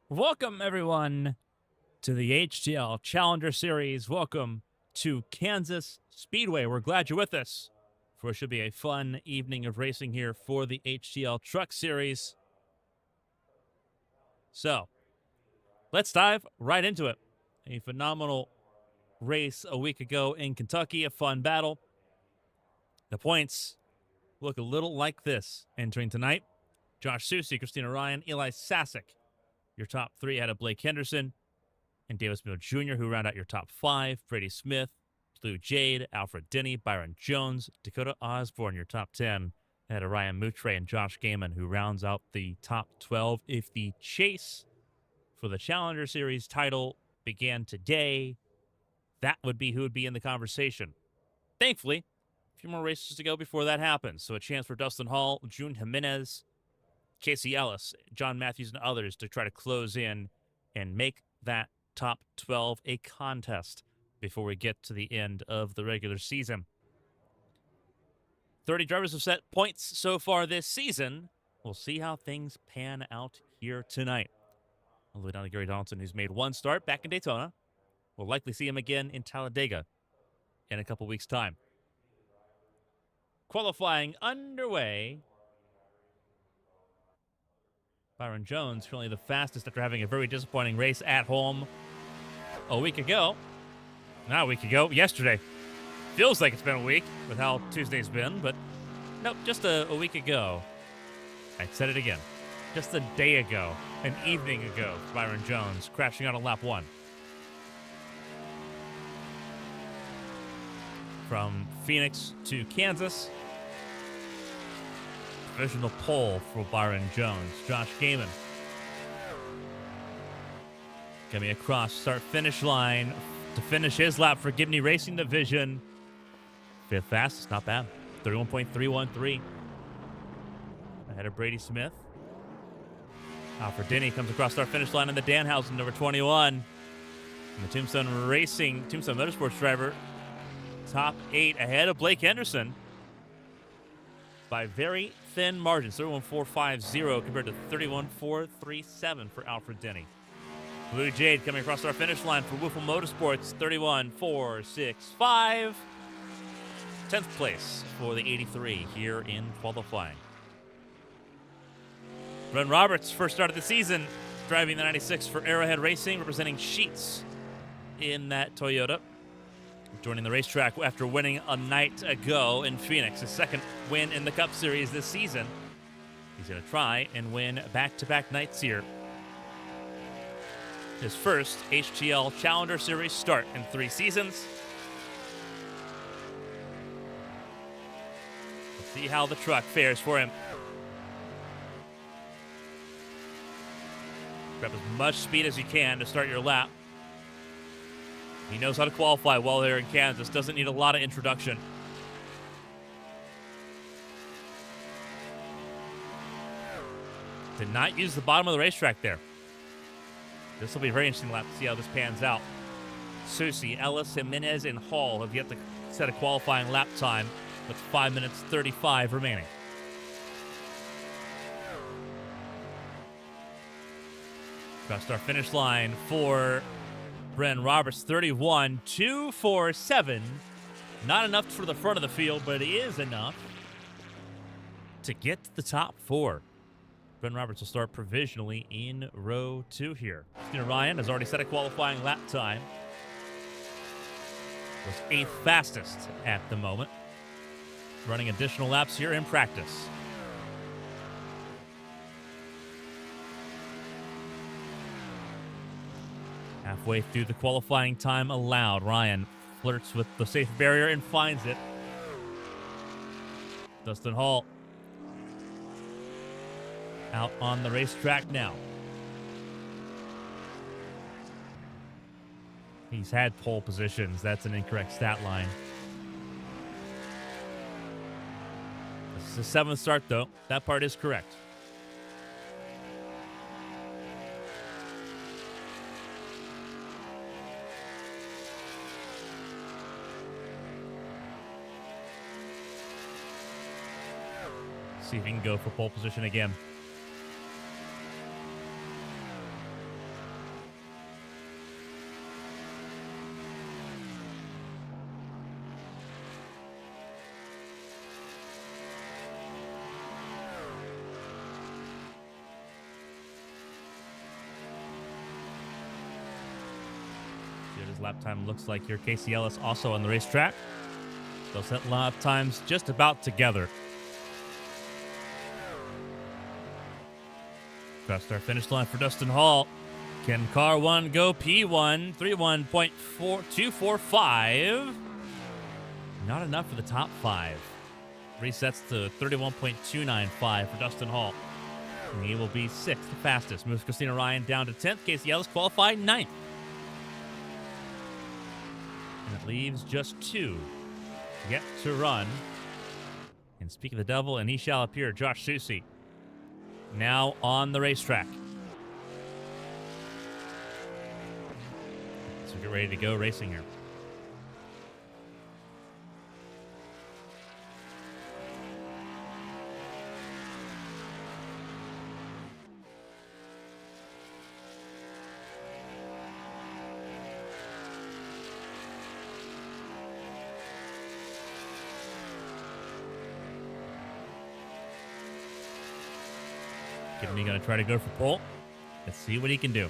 Welcome, everyone, to the HTL Challenger Series. Welcome to Kansas Speedway. We're glad you're with us for what should be a fun evening of racing here for the HTL Truck Series. So, let's dive right into it. A phenomenal race a week ago in Kentucky, a fun battle. The points look a little like this entering tonight. Josh Susie, Christina Ryan, Eli Sasek. Your top three ahead of Blake Henderson and Davis Mills Jr., who round out your top five. Brady Smith, Blue Jade, Alfred Denny, Byron Jones, Dakota Osborne, your top 10. Ahead of Ryan Moutre and Josh Gaiman, who rounds out the top 12. If the chase for the Challenger Series title began today, that would be who would be in the conversation. Thankfully, a few more races to go before that happens. So a chance for Dustin Hall, June Jimenez, Casey Ellis, John Matthews, and others to try to close in and make that top 12 a contest before we get to the end of the regular season. 30 drivers have set points so far this season. We'll see how things pan out here tonight. All the way down to Gary Donaldson, who's made one start back in Daytona. We'll likely see him again in Talladega in a couple weeks' time. Qualifying underway. Byron Jones currently the fastest after having a very disappointing race at home a week ago. Not a week ago, yesterday. Feels like it's been a week with how Tuesday's been, but nope, just a week ago. I said it again. Just a day ago, an evening ago, Byron Jones crashing out on lap one. From Phoenix to Kansas. Provisional pole for Byron Jones. Josh Gaiman coming across start-finish line to finish his lap for Gibney Racing Division. Fifth fastest, not bad. 31.313. Ahead of Brady Smith. Alfred Denny comes across start-finish line in the Danhausen, number 21. And the Tombstone Motorsports driver, top 8 ahead of Blake Henderson by very thin margins, 31.450 compared to 31.437 for Alfred Denny. Blue Jade coming across our finish line for Woofle Motorsports, 31.465. 10th place for the 83 here in qualifying. Bren Roberts, first start of the season, driving the 96 for Arrowhead Racing, representing Sheets in that Toyota. Joining the racetrack after winning a night ago in Phoenix, his second win in the Cup Series this season. He's going to try and win back-to-back nights here. His first HTL Challenger Series start in 3 seasons. Let's see how the truck fares for him. Grab as much speed as you can to start your lap. He knows how to qualify well here in Kansas. Doesn't need a lot of introduction. Did not use the bottom of the racetrack there. This will be a very interesting lap to see how this pans out. Susie, Ellis, Jimenez, and Hall have yet to set a qualifying lap time with 5 minutes 35 remaining. Across our finish line for Bren Roberts, 31.247. Not enough for the front of the field, but it is enough to get to the top 4. Bren Roberts will start provisionally in row 2 here. Christina Ryan has already set a qualifying lap time. Was 8th fastest at the moment. Running additional laps here in practice. Halfway through the qualifying time allowed, Ryan flirts with the safe barrier and finds it. Dustin Hall out on the racetrack now. He's had pole positions. That's an incorrect stat line. This is a 7th start, though. That part is correct. See if he can go for pole position again. his lap time looks like here. Casey Ellis also on the racetrack. They'll set lap times just about together. Across our finish line for Dustin Hall. Can car 1 go P1? 31.4245. Not enough for the top 5. Resets to 31.295 for Dustin Hall. And he will be 6th, the fastest. Moves Christina Ryan down to 10th. Casey Ellis qualified 9th. And it leaves just 2 yet to run. And speak of the devil, and he shall appear. Josh Susie now on the racetrack. So get ready to go racing here. Gibney going to try to go for pole. Let's see what he can do.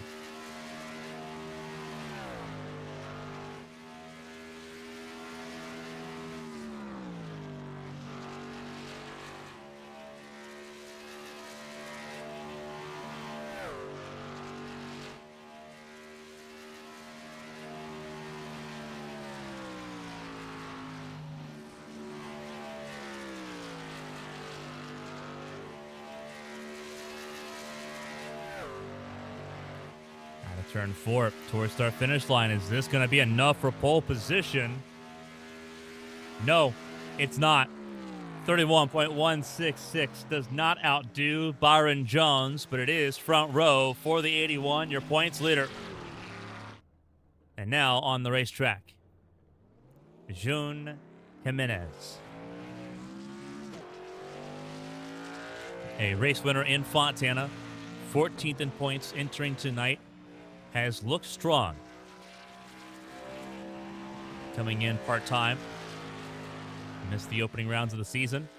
Turn 4 towards our finish line. Is this going to be enough for pole position? No, it's not. 31.166 does not outdo Byron Jones, but it is front row for the 81, your points leader. And now on the racetrack, June Jimenez. A race winner in Fontana, 14th in points entering tonight. Has looked strong. Coming in part-time. Missed the opening rounds of the season.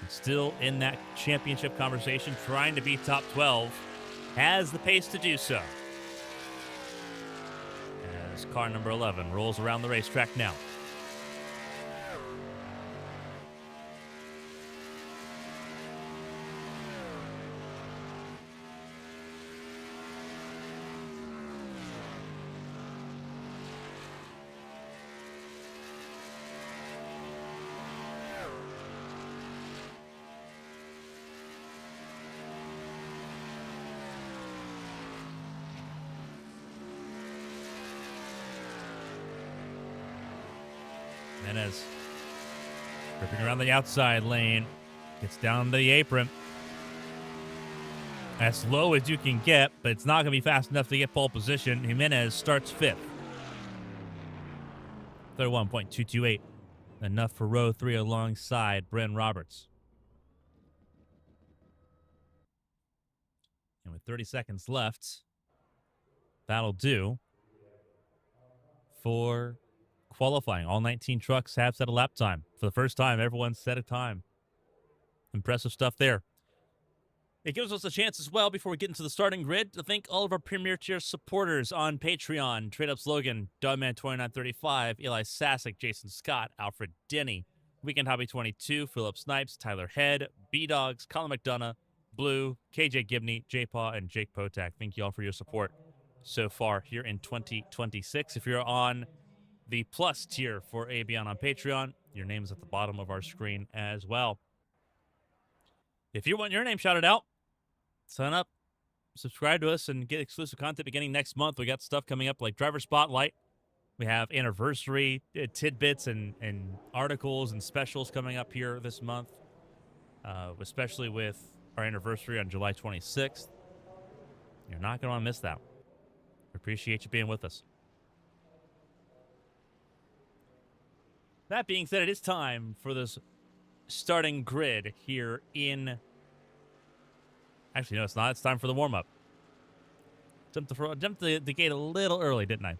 And still in that championship conversation, trying to be top 12. Has the pace to do so. As car number 11 rolls around the racetrack now. Jimenez ripping around the outside lane. Gets down to the apron. As slow as you can get, but it's not going to be fast enough to get pole position. Jimenez starts 5th. 31.228. Enough for row 3 alongside Bryn Roberts. And with 30 seconds left, that'll do for qualifying. All 19 trucks have set a lap time. For the first time, everyone's set a time. Impressive stuff there. It gives us a chance as well, before we get into the starting grid, to thank all of our Premier Tier supporters on Patreon. Trade Up Slogan, Dogman2935, Eli Sassick, Jason Scott, Alfred Denny, Weekend Hobby 22, Philip Snipes, Tyler Head, B-Dogs, Colin McDonough, Blue, KJ Gibney, J-Paw, and Jake Potak. Thank you all for your support so far here in 2026. If you're on the Plus tier for ABN on Patreon, your name is at the bottom of our screen as well. If you want your name shouted out, sign up, subscribe to us, and get exclusive content beginning next month. We got stuff coming up like Driver Spotlight. We have anniversary tidbits and articles and specials coming up here this month, especially with our anniversary on July 26th. You're not going to want to miss that. We appreciate you being with us. That being said, it is time for this starting grid here in... Actually, no, it's not. It's time for the warm-up. Jumped the gate a little early, didn't I?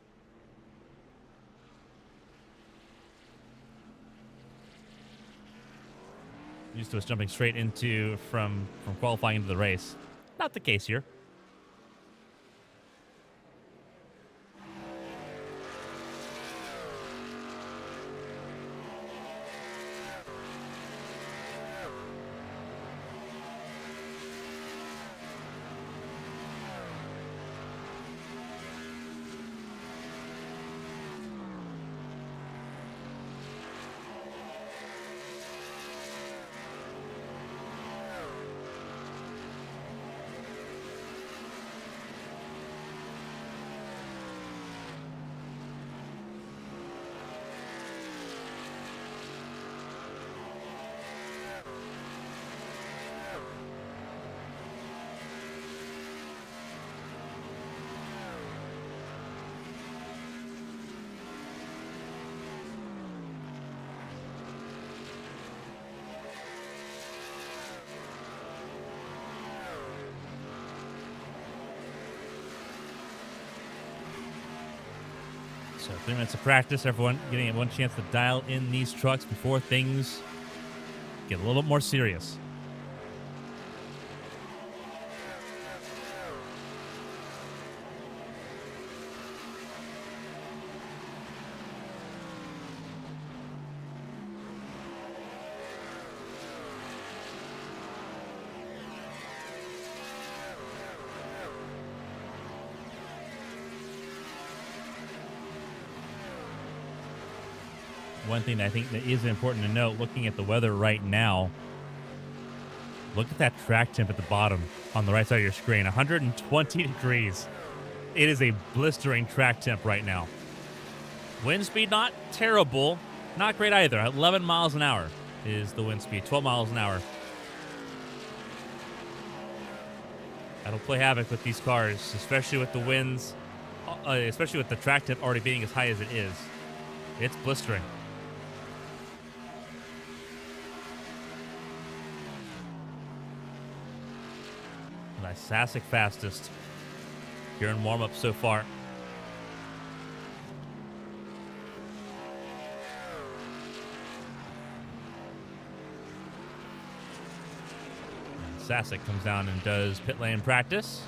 Used to us jumping straight into from qualifying into the race. Not the case here. So 3 minutes of practice, everyone getting one chance to dial in these trucks before things get a little more serious. One thing that I think that is important to note, looking at the weather right now, look at that track temp at the bottom on the right side of your screen, 120 degrees. It is a blistering track temp right now. Wind speed, not terrible, not great either. 11 miles an hour is the wind speed, 12 miles an hour. That'll play havoc with these cars, especially with the winds, especially with the track temp already being as high as it is. It's blistering. Sassic fastest here in warm-up so far. Sassic comes down and does pit lane practice.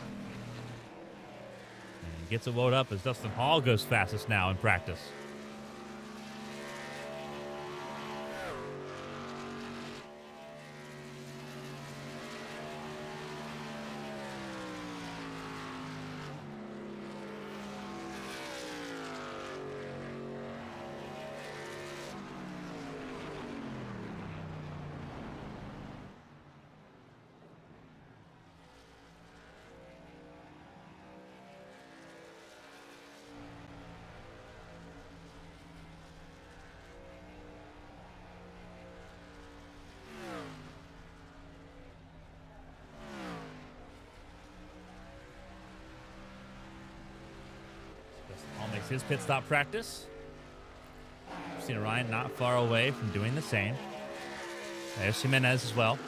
And gets it loaded up as Dustin Hall goes fastest now in practice. Makes his pit stop practice. Sienna Ryan not far away from doing the same. There's Jimenez as well.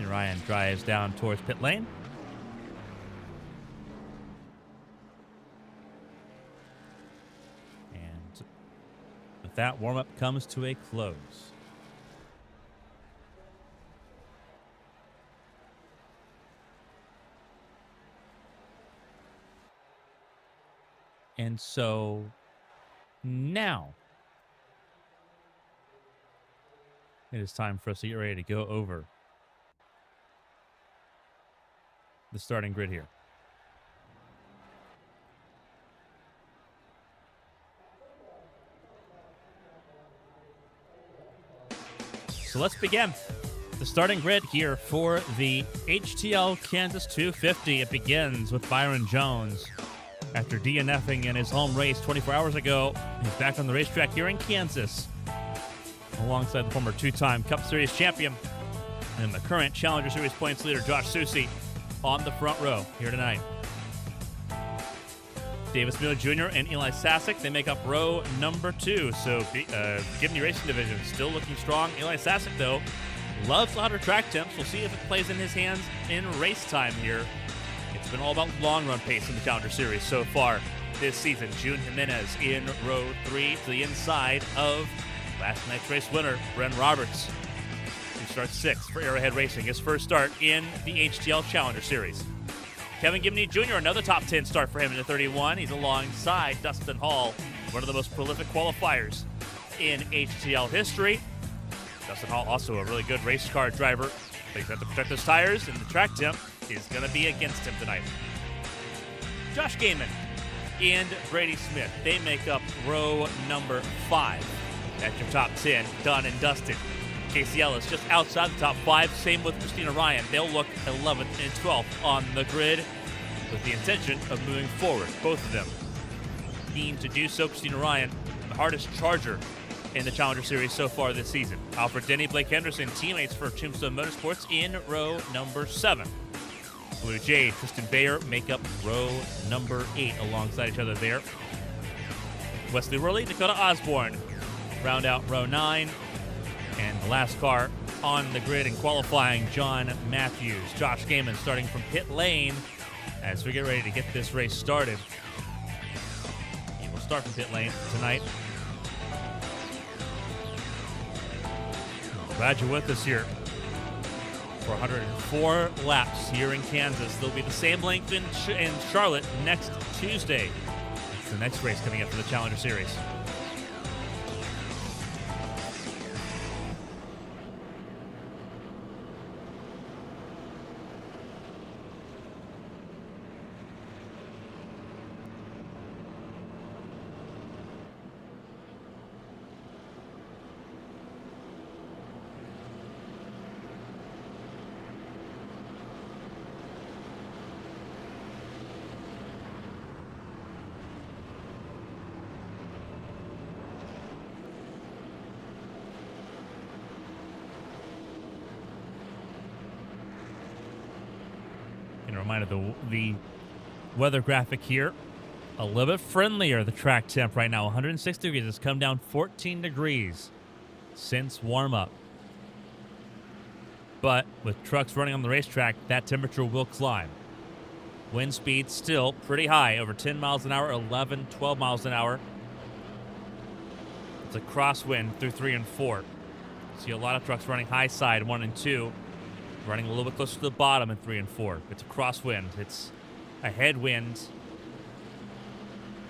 Ryan drives down towards pit lane. And with that, warm-up comes to a close. And so now it is time for us to get ready to go over the starting grid here. So let's begin. The starting grid here for the HTL Kansas 250. It begins with Byron Jones. After DNFing in his home race 24 hours ago, he's back on the racetrack here in Kansas, alongside the former two-time Cup Series champion and the current Challenger Series points leader, Josh Soucy, on the front row here tonight. Davis Miller Jr. and Eli Sassick, they make up row number 2. So Gibney Racing Division still looking strong. Eli Sassick, though, loves louder track temps. We'll see if it plays in his hands in race time here. It's been all about long run pace in the Challenger Series so far this season. June Jimenez in row 3 to the inside of last night's race winner, Bren Roberts, who starts 6th for Arrowhead Racing, his first start in the HTL Challenger Series. Kevin Gibney Jr., another top 10 start for him in the 31. He's alongside Dustin Hall, one of the most prolific qualifiers in HTL history. Dustin Hall, also a really good race car driver, but he's got to protect his tires, and the track temp is going to be against him tonight. Josh Gaiman and Brady Smith, they make up row number 5. That's your top 10, done and dusted. Casey Ellis just outside the top 5. Same with Christina Ryan. They'll look 11th and 12th on the grid with the intention of moving forward. Both of them keen to do so. Christina Ryan, the hardest charger in the Challenger Series so far this season. Alfred Denny, Blake Henderson, teammates for Tombstone Motorsports in row number 7. Blue Jade, Tristan Bayer make up row number 8 alongside each other there. Wesley Worley, Dakota Osborne round out row 9. And the last car on the grid in qualifying, John Matthews. Josh Gaiman starting from pit lane as we get ready to get this race started. He will start from pit lane tonight. Glad you're with us here for 104 laps here in Kansas. They'll be the same length in Charlotte next Tuesday. It's the next race coming up for the Challenger Series. And a reminder, the weather graphic here, a little bit friendlier, the track temp right now, 106 degrees. It's come down 14 degrees since warm-up. But with trucks running on the racetrack, that temperature will climb. Wind speed still pretty high, over 10 miles an hour, 11, 12 miles an hour. It's a crosswind through 3 and 4. See a lot of trucks running high side, 1 and 2. Running a little bit closer to the bottom in 3 and 4. It's a crosswind. It's a headwind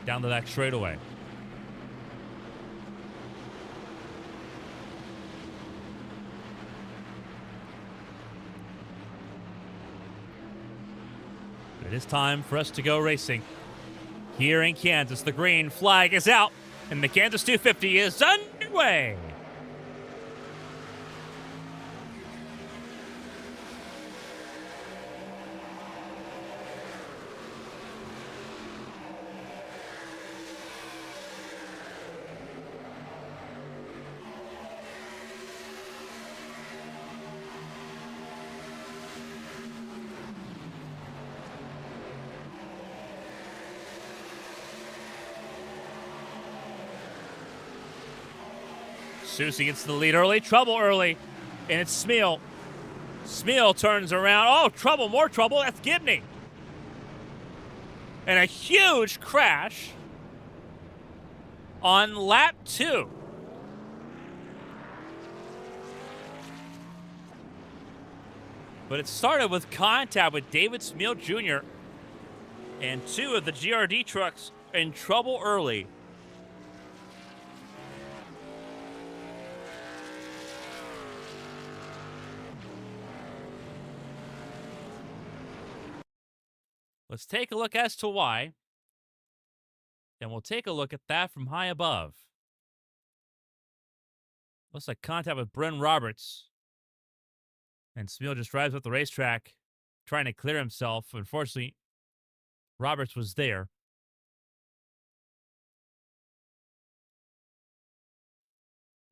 down the back straightaway. It is time for us to go racing here in Kansas. The green flag is out, and the Kansas 250 is underway. Susie gets the lead early, trouble early, and it's Smeal. Smeal turns around. Oh, trouble, more trouble. That's Gibney. And a huge crash on lap 2. But it started with contact with David Smeal Jr. and 2 of the GRD trucks in trouble early. Let's take a look as to why, and we'll take a look at that from high above. Looks like contact with Bryn Roberts, and Smeal just drives up the racetrack, trying to clear himself. Unfortunately, Roberts was there.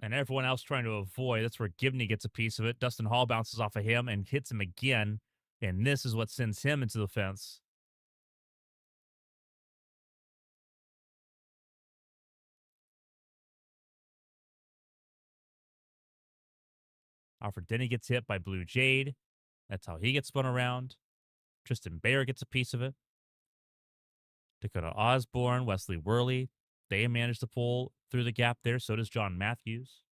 And everyone else trying to avoid. That's where Gibney gets a piece of it. Dustin Hall bounces off of him and hits him again, and this is what sends him into the fence. Alfred Denny gets hit by Blue Jade. That's how he gets spun around. Tristan Bayer gets a piece of it. Dakota Osborne, Wesley Worley, they managed to pull through the gap there. So does John Matthews.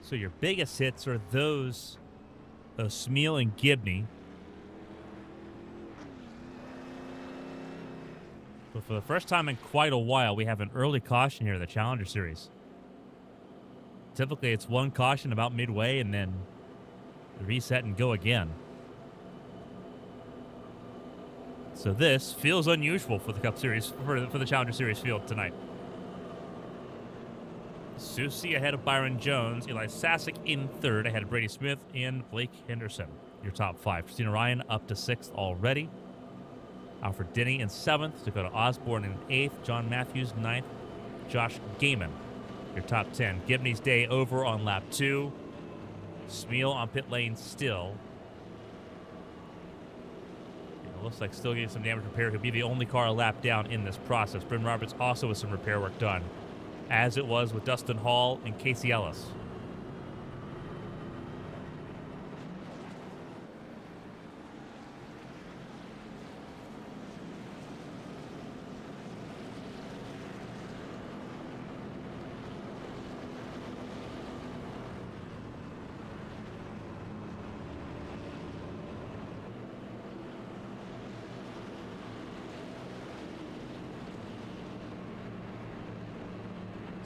So your biggest hits are those of Smeal and Gibney. But for the first time in quite a while, we have an early caution here in the Challenger Series. Typically, it's one caution about midway and then reset and go again. So this feels unusual for the Cup Series, for the Challenger Series field tonight. Susie ahead of Byron Jones, Eli Sasek in third, ahead of Brady Smith and Blake Henderson. Your top five. Christina Ryan up to sixth already. Alfred Denny in seventh. Dakota Osborne in eighth. John Matthews ninth. Josh Gaiman, your top 10. Gibney's day over on lap 2. Smeal on pit lane still. It looks like still getting some damage repair. He'll be the only car a lap down in this process. Bryn Roberts also with some repair work done, as it was with Dustin Hall and Casey Ellis.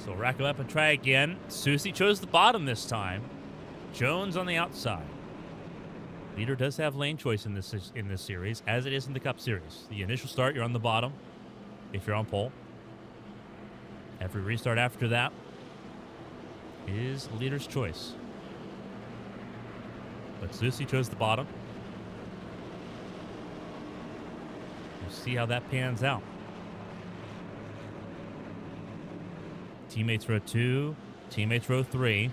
So rack him up and try again. Susie chose the bottom this time. Jones on the outside. Leader does have lane choice in this series, as it is in the Cup Series. The initial start, you're on the bottom if you're on pole. Every restart after that is leader's choice. But Susie chose the bottom. We'll see how that pans out. Teammates row 2, teammates row 3.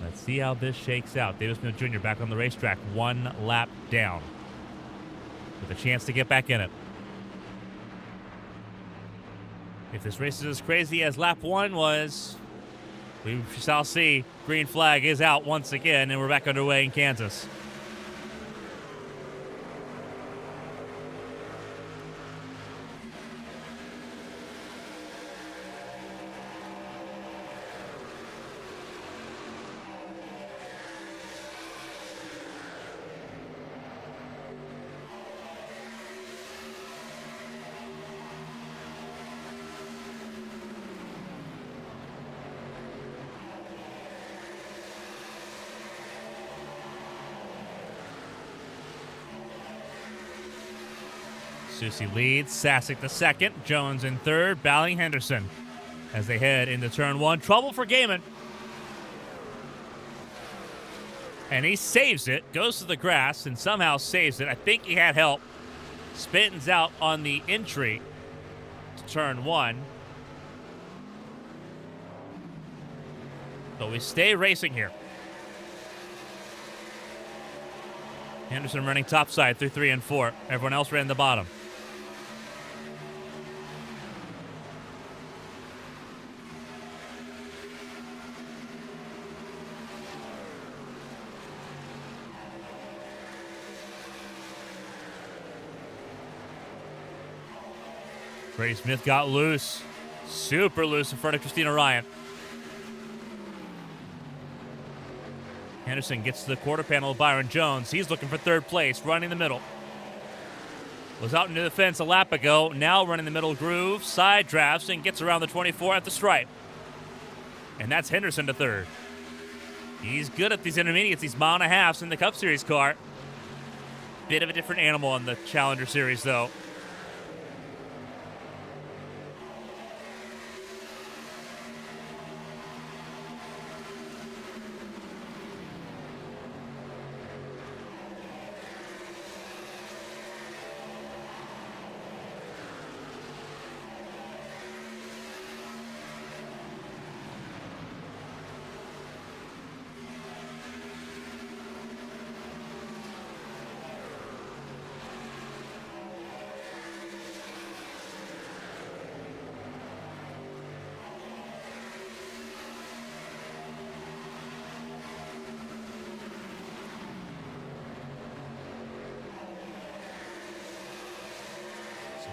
Let's see how this shakes out. Davis Mills Jr. back on the racetrack, 1 lap down, with a chance to get back in it. If this race is as crazy as lap 1 was, we shall see. Green flag is out once again, and we're back underway in Kansas. Susie leads, Sasek the second, Jones in third, Bowling Henderson as they head into turn 1. Trouble for Gaiman. And he saves it, goes to the grass, and somehow saves it. I think he had help. Spins out on the entry to turn 1. But we stay racing here. Henderson running topside through 3 and 4. Everyone else ran the bottom. Brady Smith got loose. Super loose in front of Christina Ryan. Henderson gets to the quarter panel of Byron Jones. He's looking for third place, running the middle. Was out into the fence a lap ago. Now running the middle groove, side drafts, and gets around the 24 at the stripe. And that's Henderson to third. He's good at these intermediates, these 1.5 miles in the Cup Series car. Bit of a different animal in the Challenger Series, though.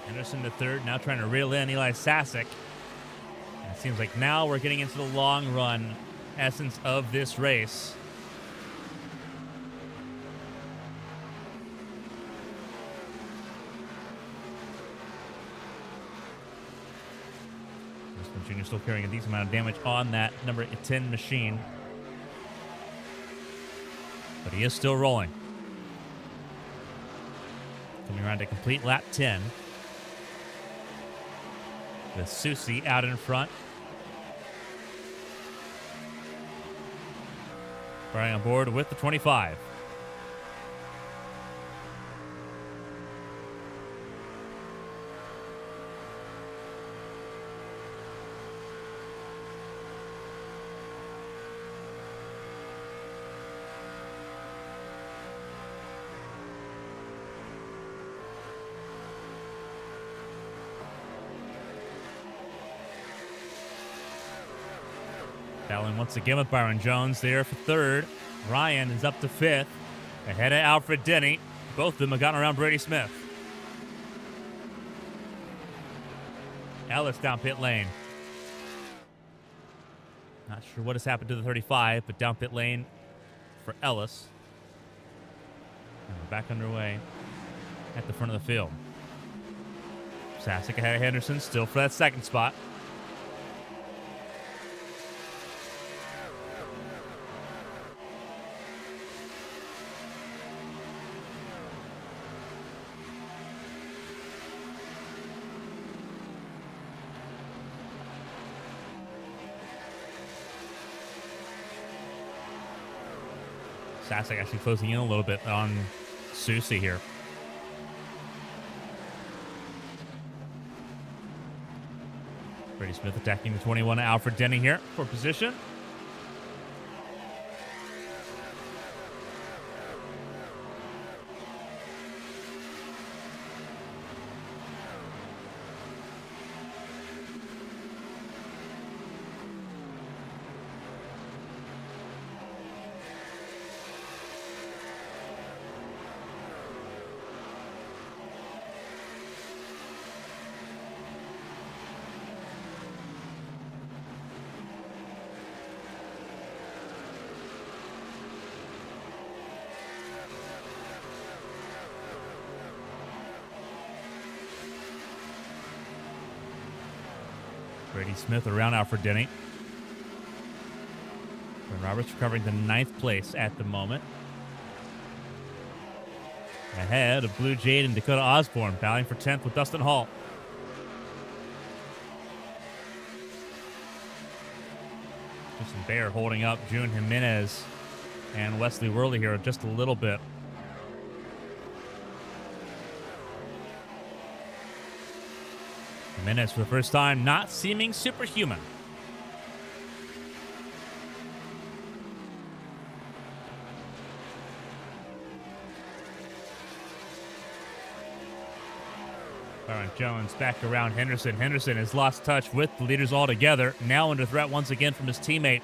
Henderson to third, now trying to reel in Eli Sasek. And it seems like now we're getting into the long run essence of this race. Jr. still carrying a decent amount of damage on that number 10 machine. But he is still rolling. Coming around to complete lap 10. With Susie out in front. Right on board with the 25. Battling once again with Byron Jones there for third. Ryan is up to fifth. Ahead of Alfred Denny. Both of them have gotten around Brady Smith. Ellis down pit lane. Not sure what has happened to the 35, but down pit lane for Ellis. And we're back underway at the front of the field. Sasek ahead of Henderson, still for that second spot. Sasek actually closing in a little bit on Susie here. Brady Smith attacking the 21, Alfred Denny here for position. Brady Smith around Alfred Denny. Brent Roberts recovering to 9th place at the moment. Ahead of Blue Jade and Dakota Osborne, battling for 10th with Dustin Hall. Jason Bayer holding up June Jimenez and Wesley Worley here just a little bit. Jimenez for the first time not seeming superhuman. Byron Jones back around Henderson. Henderson has lost touch with the leaders altogether. Now under threat once again from his teammate.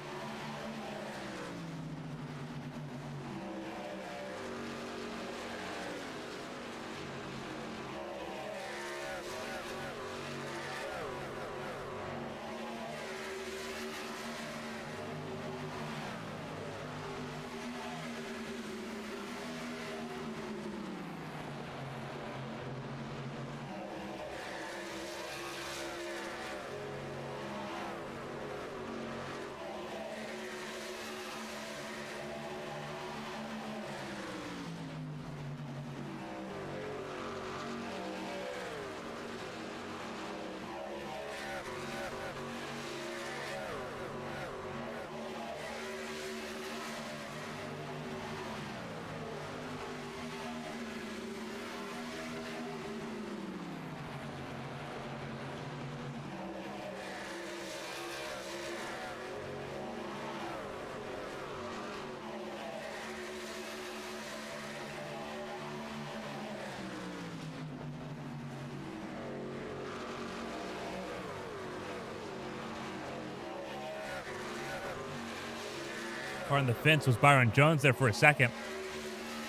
On the fence was Byron Jones there for a second.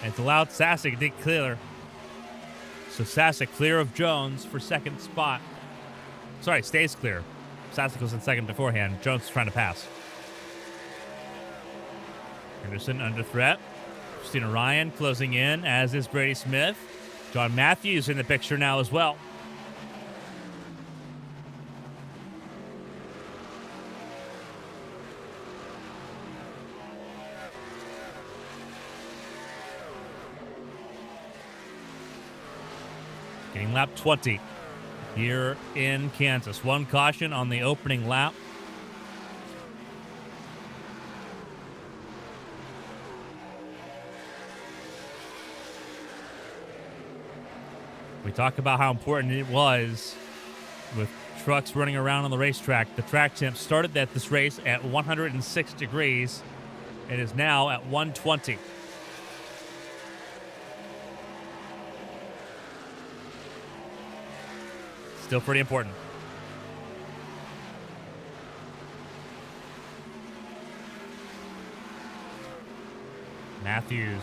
And it's allowed Sasek to dig clear. So Sasek clear of Jones for second spot. Sorry, stays clear. Sasek was in second beforehand. Jones is trying to pass. Henderson under threat. Christina Ryan closing in, as is Brady Smith. John Matthews in the picture now as well. Getting lap 20 here in Kansas. One caution on the opening lap. We talk about how important it was with trucks running around on the racetrack. The track temp started this race at 106 degrees. It is now at 120. Still pretty important. Matthews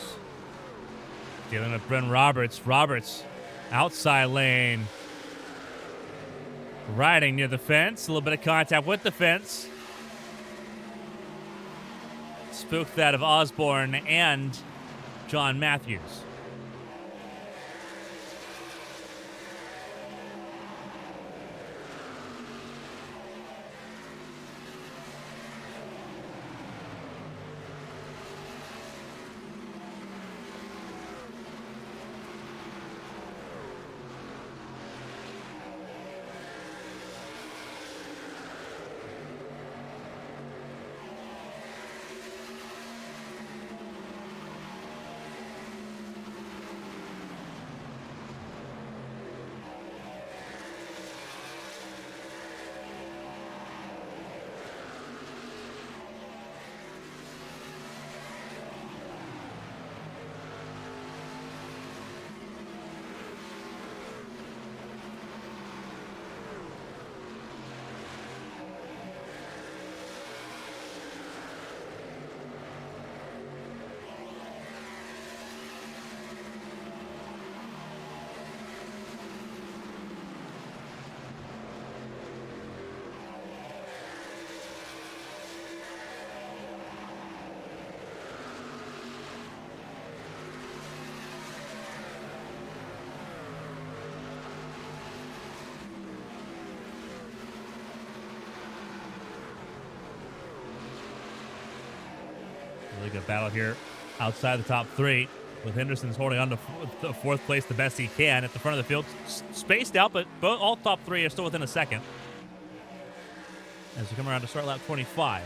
dealing with Brent Roberts. Roberts, outside lane. Riding near the fence. A little bit of contact with the fence. Spooked that of Osborne and John Matthews. Really good battle here outside the top three, with Henderson's holding on to the fourth place the best he can at the front of the field. Spaced out, but all top three are still within a second as we come around to start lap 25.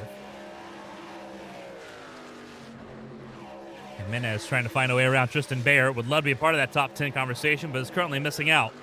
Jimenez trying to find a way around Tristan Bayer. Would love to be a part of that top 10 conversation, but is currently missing out.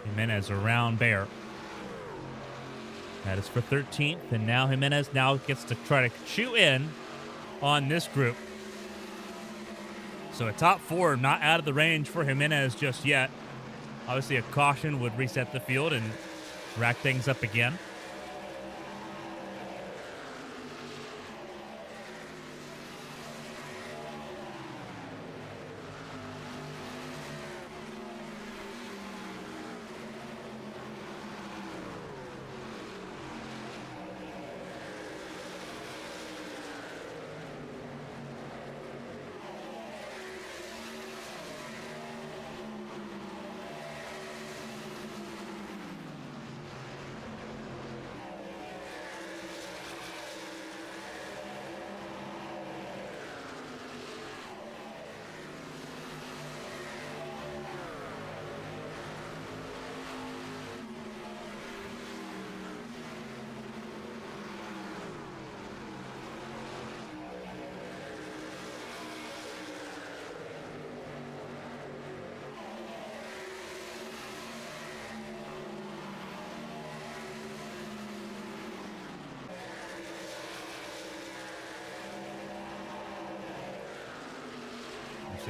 Jimenez around Bayer. That is for 13th, and now Jimenez now gets to try to chew in on this group. So a top four not out of the range for Jimenez just yet. Obviously a caution would reset the field and rack things up again.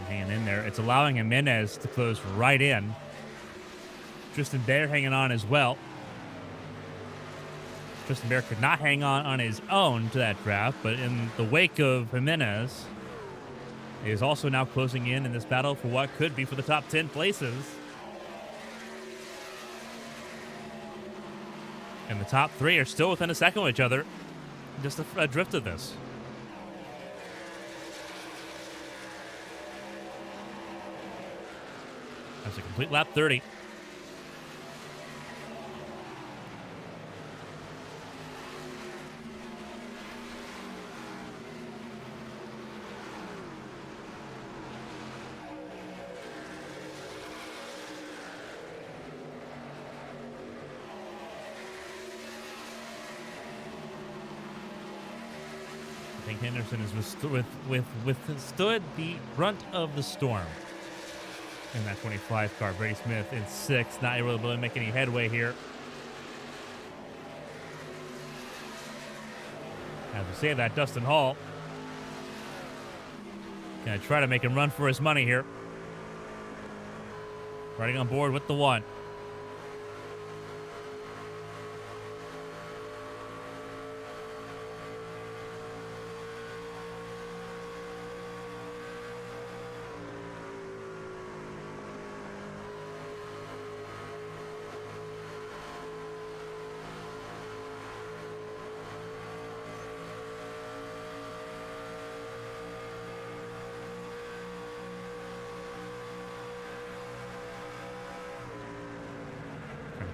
Hanging in there. It's allowing Jimenez to close right in. Tristan Bayer hanging on as well. Tristan Bear could not hang on his own to that draft, but in the wake of Jimenez, he is also now closing in this battle for what could be for the top 10 places. And the top 3 are still within a second of each other. Just a drift of this. That's a complete lap 30. I think Henderson has withstood the brunt of the storm in that 25 car. Brady Smith in 6th, not really able to make any headway here. As we say that, Dustin Hall gonna try to make him run for his money here. Riding on board with the 1.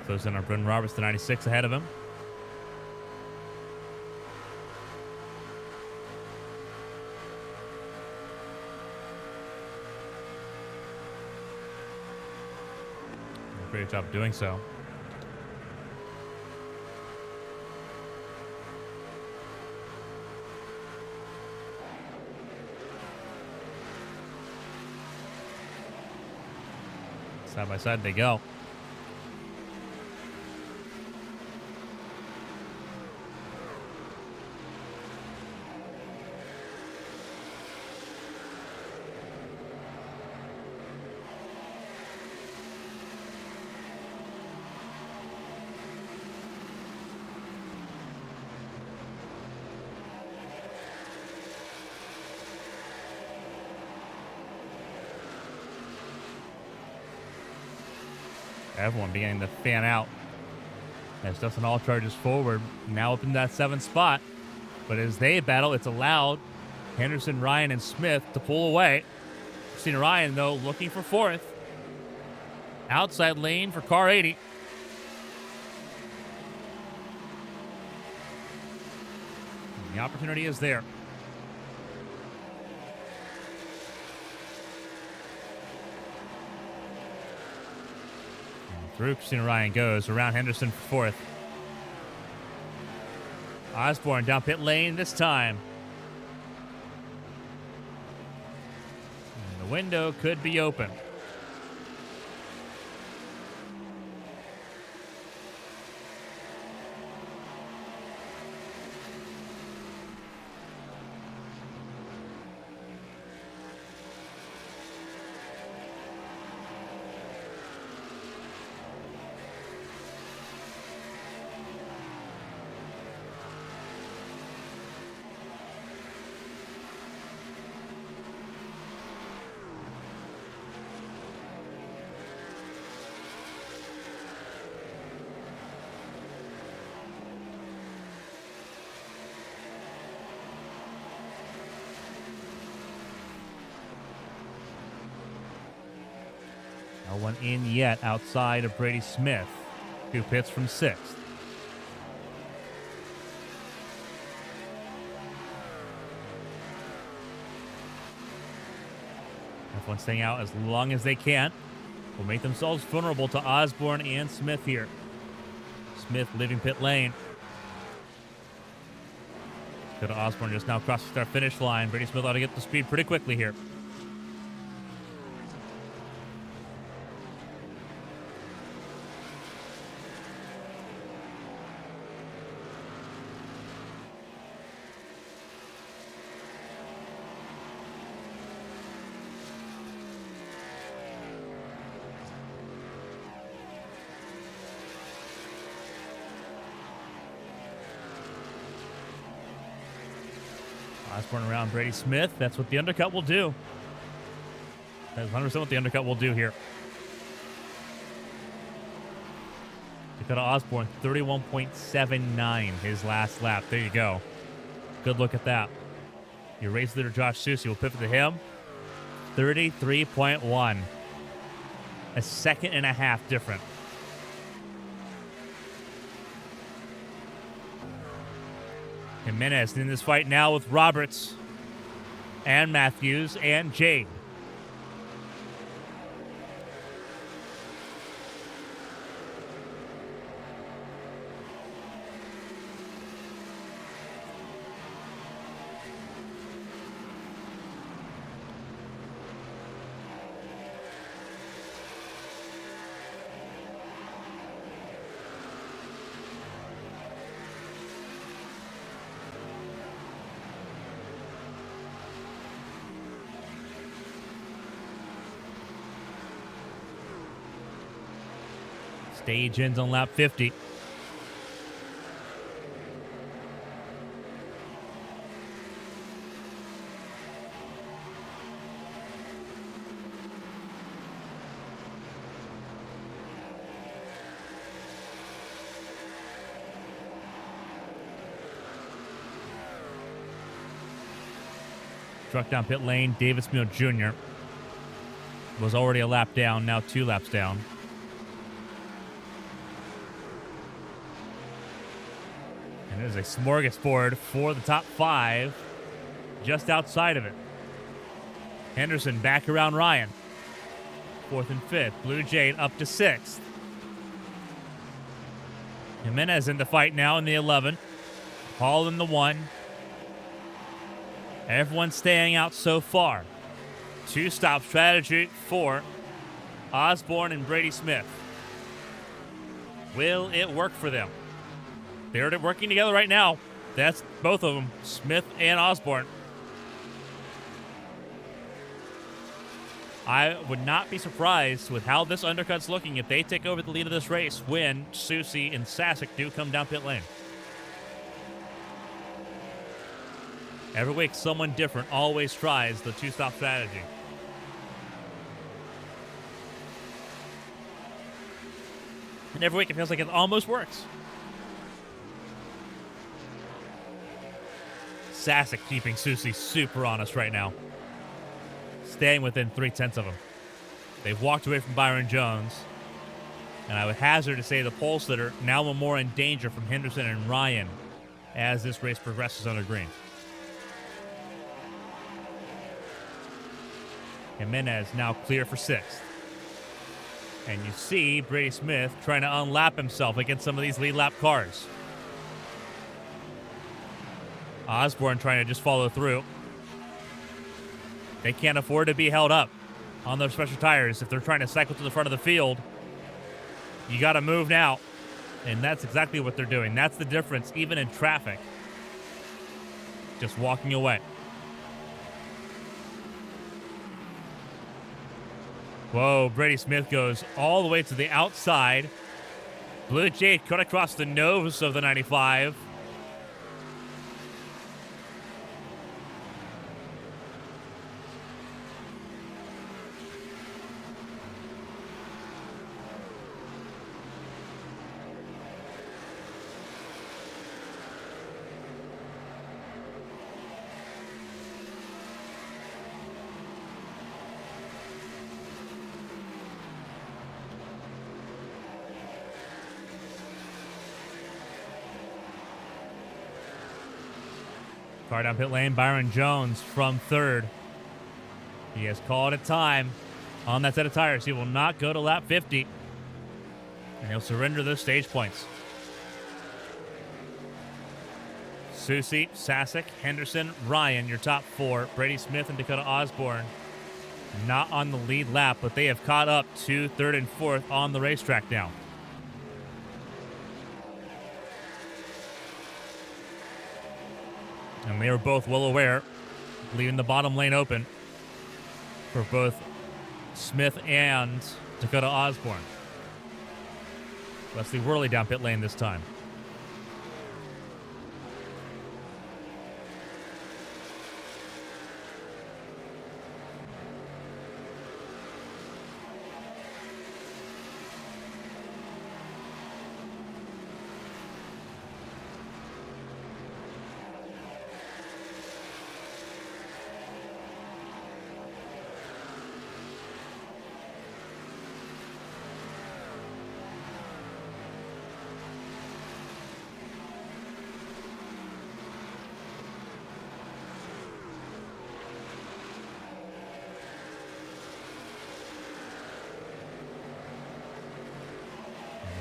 Close in on Brendan Roberts, the 96 ahead of him. Great job doing so. Side by side they go. Everyone beginning to fan out as Dustin Hall charges forward, now up in that 7th spot. But as they battle, it's allowed Henderson, Ryan, and Smith to pull away. Christina Ryan, though, looking for 4th. Outside lane for car 80. And the opportunity is there. Through Christina Ryan goes around Henderson for 4th. Osborne down pit lane this time. And the window could be open. No one in yet outside of Brady Smith, who pits from 6th. Everyone staying out as long as they can. Will make themselves vulnerable to Osborne and Smith here. Smith leaving pit lane. Go to Osborne, just now crosses our finish line. Brady Smith ought to get the speed pretty quickly here. Osborne around Brady Smith. That's what the undercut will do. That's 100% what the undercut will do here. Dakota Osborne, 31.79 his last lap. There you go. Good look at that. Your race leader, Josh Susie, will pivot to him. 33.1. A second and a half different. Jimenez in this fight now with Roberts and Matthews and Jade. Stage ends on lap 50. Truck down pit lane. Davis Mills Jr. was already a lap down, now 2 laps down. And there's a smorgasbord for the top 5, just outside of it. Henderson back around Ryan. 4th and 5th. Blue Jade up to 6th. Jimenez in the fight now in the 11. Paul in the 1. Everyone staying out so far. 2-stop strategy for Osborne and Brady Smith. Will it work for them? They're working together right now. That's both of them, Smith and Osborne. I would not be surprised with how this undercut's looking if they take over the lead of this race when Susie and Sasek do come down pit lane. Every week, someone different always tries the 2-stop strategy. And every week, it feels like it almost works. Sasek keeping Susie super honest right now. Staying within 0.3 of him. They've walked away from Byron Jones. And I would hazard to say the pole sitter now more in danger from Henderson and Ryan as this race progresses under green. Jimenez now clear for 6th. And you see Brady Smith trying to unlap himself against some of these lead lap cars. Osborne trying to just follow through. They can't afford to be held up on those special tires. If they're trying to cycle to the front of the field, you got to move now. And that's exactly what they're doing. That's the difference, even in traffic. Just walking away. Whoa, Brady Smith goes all the way to the outside. Blue Jade cut across the nose of the 95. Car down pit lane, Byron Jones from 3rd. He has called it time on that set of tires. He will not go to lap 50. And he'll surrender those stage points. Susie, Sasek, Henderson, Ryan, your top 4. Brady Smith and Dakota Osborne not on the lead lap, but they have caught up to 3rd and 4th on the racetrack now. And they are both well aware, leaving the bottom lane open for both Smith and Dakota Osborne. Leslie Worley down pit lane this time.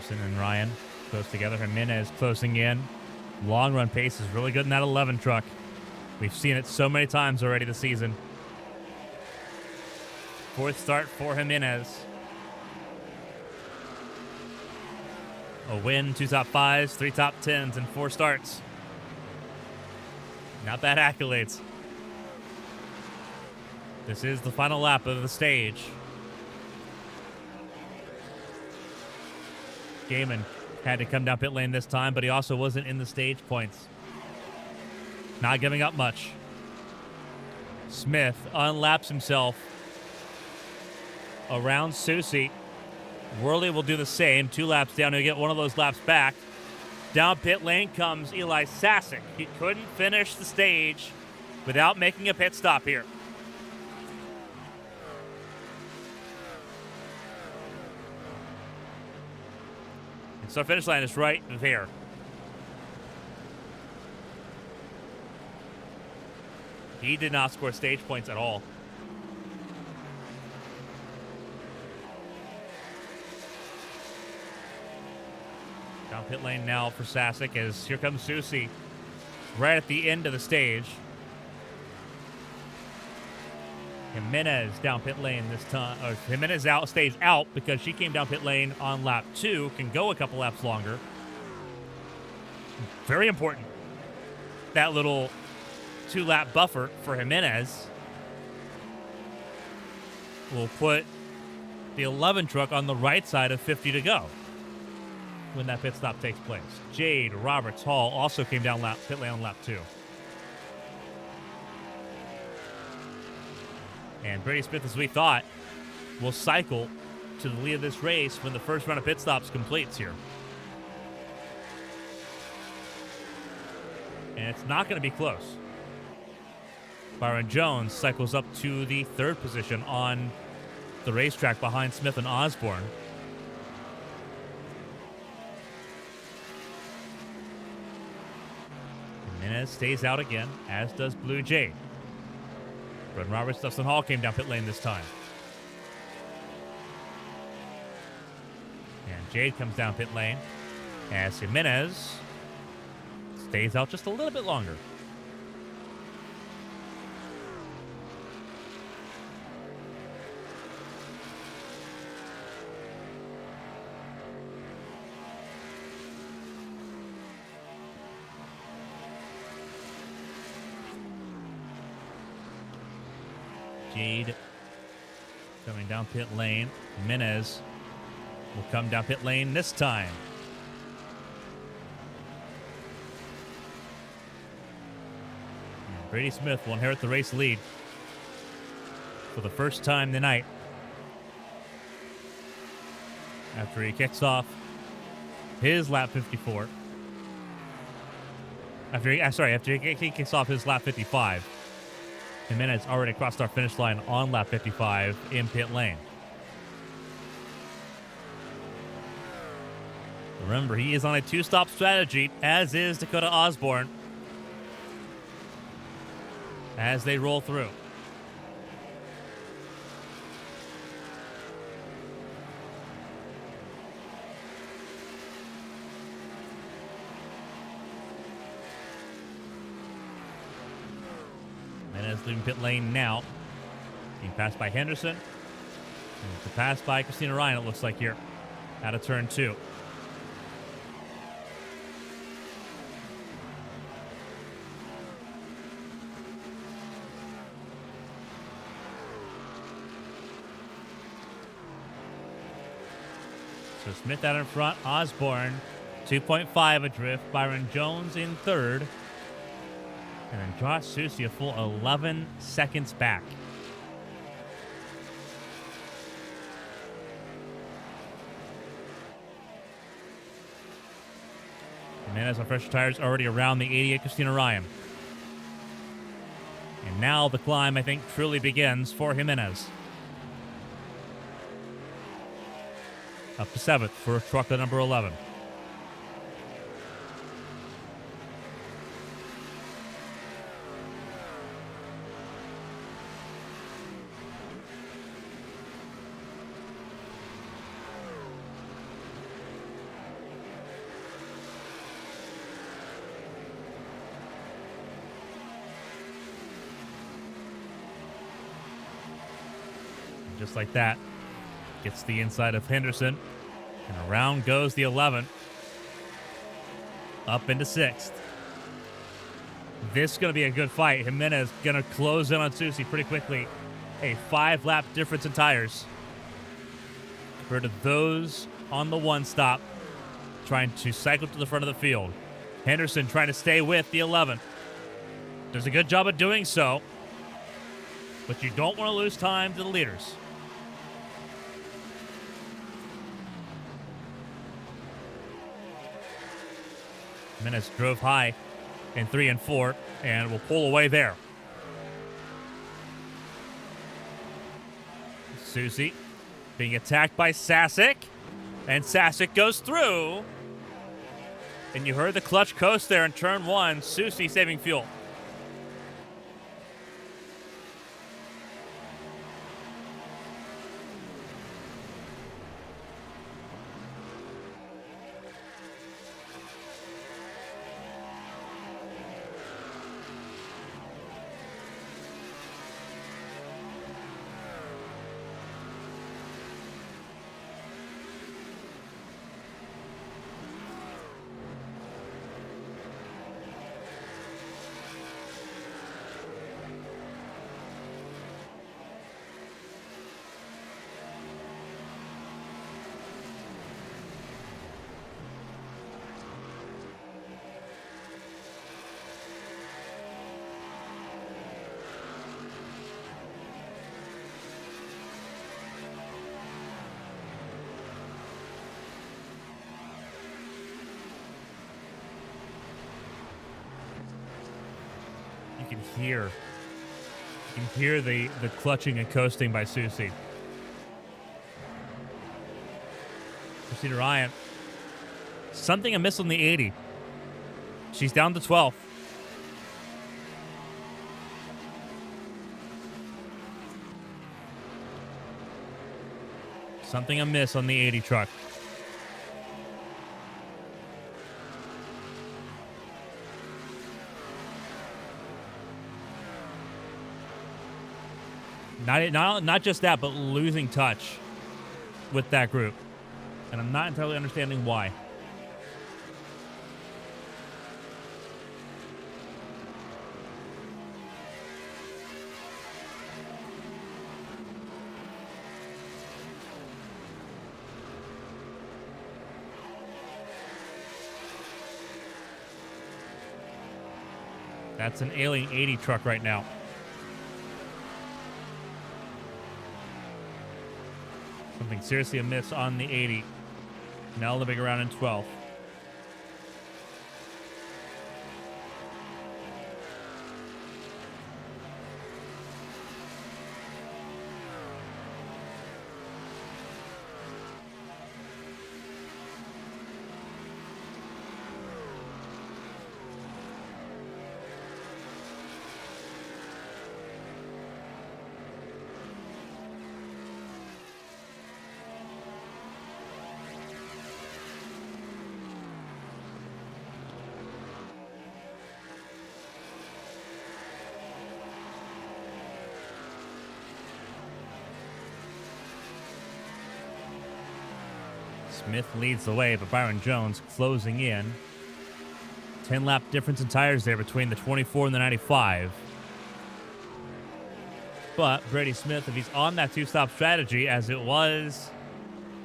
Thompson and Ryan close together. Jimenez closing in. Long run pace is really good in that 11 truck. We've seen it so many times already this season. Fourth start for Jimenez. A win, 2 top 5s, 3 top 10s, and 4 starts. Not bad accolades. This is the final lap of the stage. Gaiman had to come down pit lane this time, but he also wasn't in the stage points. Not giving up much. Smith unlaps himself around Susie. Worley will do the same. 2 laps down. He'll get one of those laps back. Down pit lane comes Eli Sasic. He couldn't finish the stage without making a pit stop here. And so finish line is right there. He did not score stage points at all. Down pit lane now for Sasic as here comes Susie right at the end of the stage. Jimenez down pit lane this time. Jimenez stays out because she came down pit lane on lap 2. Can go a couple laps longer. Very important. That little 2-lap buffer for Jimenez will put the 11 truck on the right side of 50 to go when that pit stop takes place. Jade Roberts Hall also came down pit lane on lap 2. And Brady Smith, as we thought, will cycle to the lead of this race when the first round of pit stops completes here. And it's not going to be close. Byron Jones cycles up to the 3rd position on the racetrack behind Smith and Osborne. Jimenez stays out again, as does Blue Jade. Brett Roberts, Dustin Hall came down pit lane this time. And Jade comes down pit lane as Jimenez stays out just a little bit longer. Jade coming down pit lane. Jimenez will come down pit lane this time. And Brady Smith will inherit the race lead for the first time tonight. After he kicks off his lap 54. After he kicks off his lap 55. Jimenez already crossed our finish line on lap 55 in pit lane. Remember, he is on a 2-stop strategy, as is Dakota Osborne, as they roll through. Jimenez leaving pit lane now. Being passed by Henderson. And to pass by Christina Ryan, it looks like here. Out of turn 2. So Smith out in front. Osborne 2.5 adrift. Byron Jones in 3rd. And then Josh Susie a full 11 seconds back. Jimenez on fresh tires already around the 88 Christina Ryan. And now the climb, I think, truly begins for Jimenez. Up to 7th for truck number 11. just like that. Gets the inside of Henderson. And around goes the 11. Up into 6th. This is going to be a good fight. Jimenez going to close in on Susie pretty quickly. A 5-lap difference in tires compared to those on the one stop, trying to cycle to the front of the field. Henderson trying to stay with the 11. Does a good job of doing so, but you don't want to lose time to the leaders. Jimenez drove high in 3 and 4 and will pull away there. Susie being attacked by Sasek, and Sasek goes through. And you heard the clutch coast there in turn 1. Susie saving fuel. You can hear the clutching and coasting by Susie. Christina Ryan, something amiss on the 80. She's down to 12th. Something amiss on the 80 truck. Not just that, but losing touch with that group. And I'm not entirely understanding why. That's an Alien 80 truck right now. Something seriously amiss on the 80. Now living around in 12th. Smith leads the way, but Byron Jones closing in. 10-lap difference in tires there between the 24 and the 95. But Brady Smith, if he's on that two-stop strategy, as it was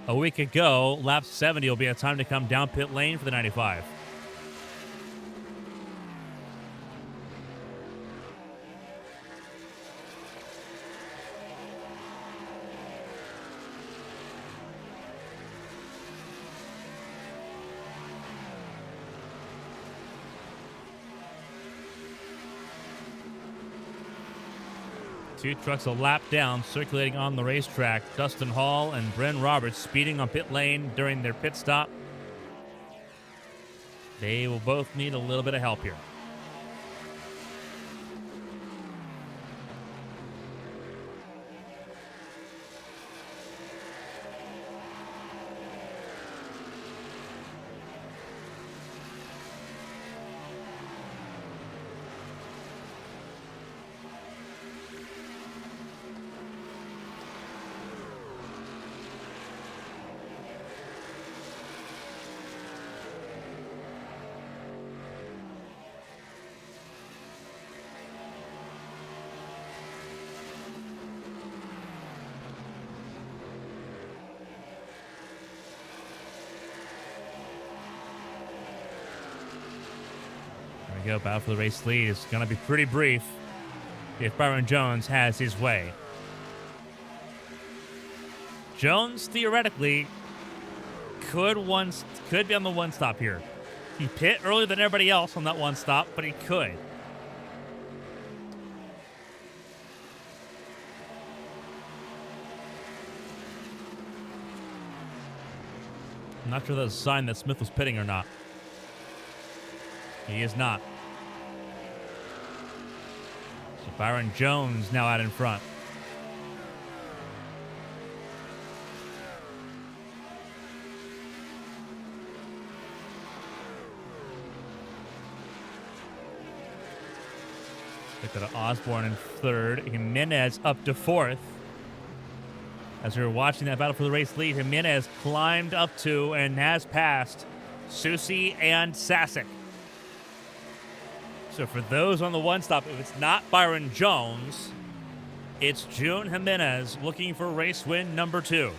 a week ago, lap 70 will be a time to come down pit lane for the 95. Two trucks a lap down, circulating on the racetrack. Dustin Hall and Bren Roberts speeding on pit lane during their pit stop. They will both need a little bit of help here. we go. Battle for the race lead is going to be pretty brief if Byron Jones has his way. Jones, theoretically, could be on the one stop here. He pit earlier than everybody else on that one stop, but he could. I'm not sure that's a sign that Smith was pitting or not. He is not. So Byron Jones now out in front. Look at Osborne in third. Jimenez up to fourth. As we were watching that battle for the race lead, Jimenez climbed up to and has passed Susie and Sasek. So for those on the one stop, if it's not Byron Jones, it's June Jimenez looking for race win number 2.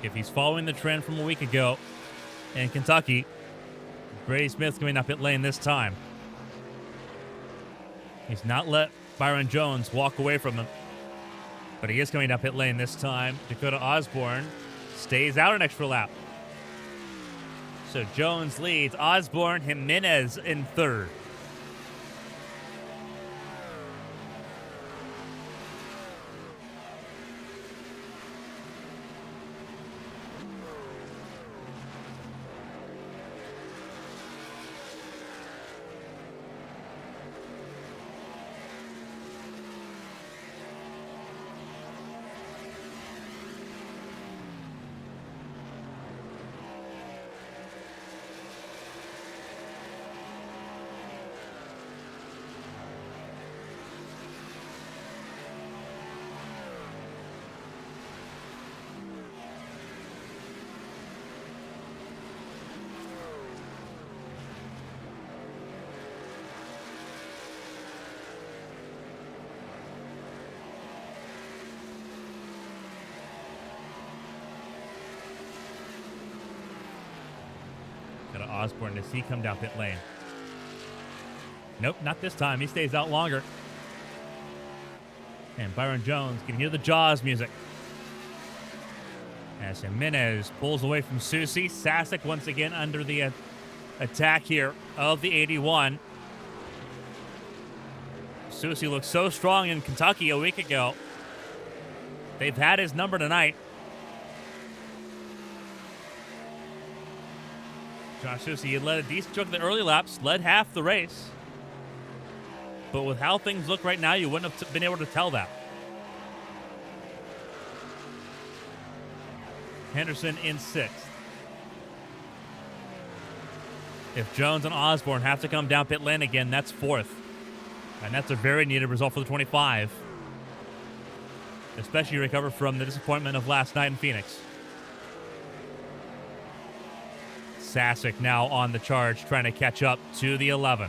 If he's following the trend from a week ago in Kentucky, Brady Smith's coming up pit lane this time. He's not let Byron Jones walk away from him, but he is coming up pit lane this time. Dakota Osborne stays out an extra lap. So Jones leads. Osborne, Jimenez in third. Osborne, does he come down pit lane? Nope, not this time. He stays out longer. And Byron Jones can hear the Jaws music. As Jimenez pulls away from Susie. Sasek once again under the attack here of the 81. Susie looked so strong in Kentucky a week ago. They've had his number tonight. Josh Susie had led a decent chunk of the early laps, led half the race. But with how things look right now, you wouldn't have been able to tell that. Henderson in sixth. If Jones and Osborne have to come down pit lane again, that's fourth. And that's a very needed result for the 25. Especially to recover from the disappointment of last night in Phoenix. Sasek now on the charge, trying to catch up to the 11.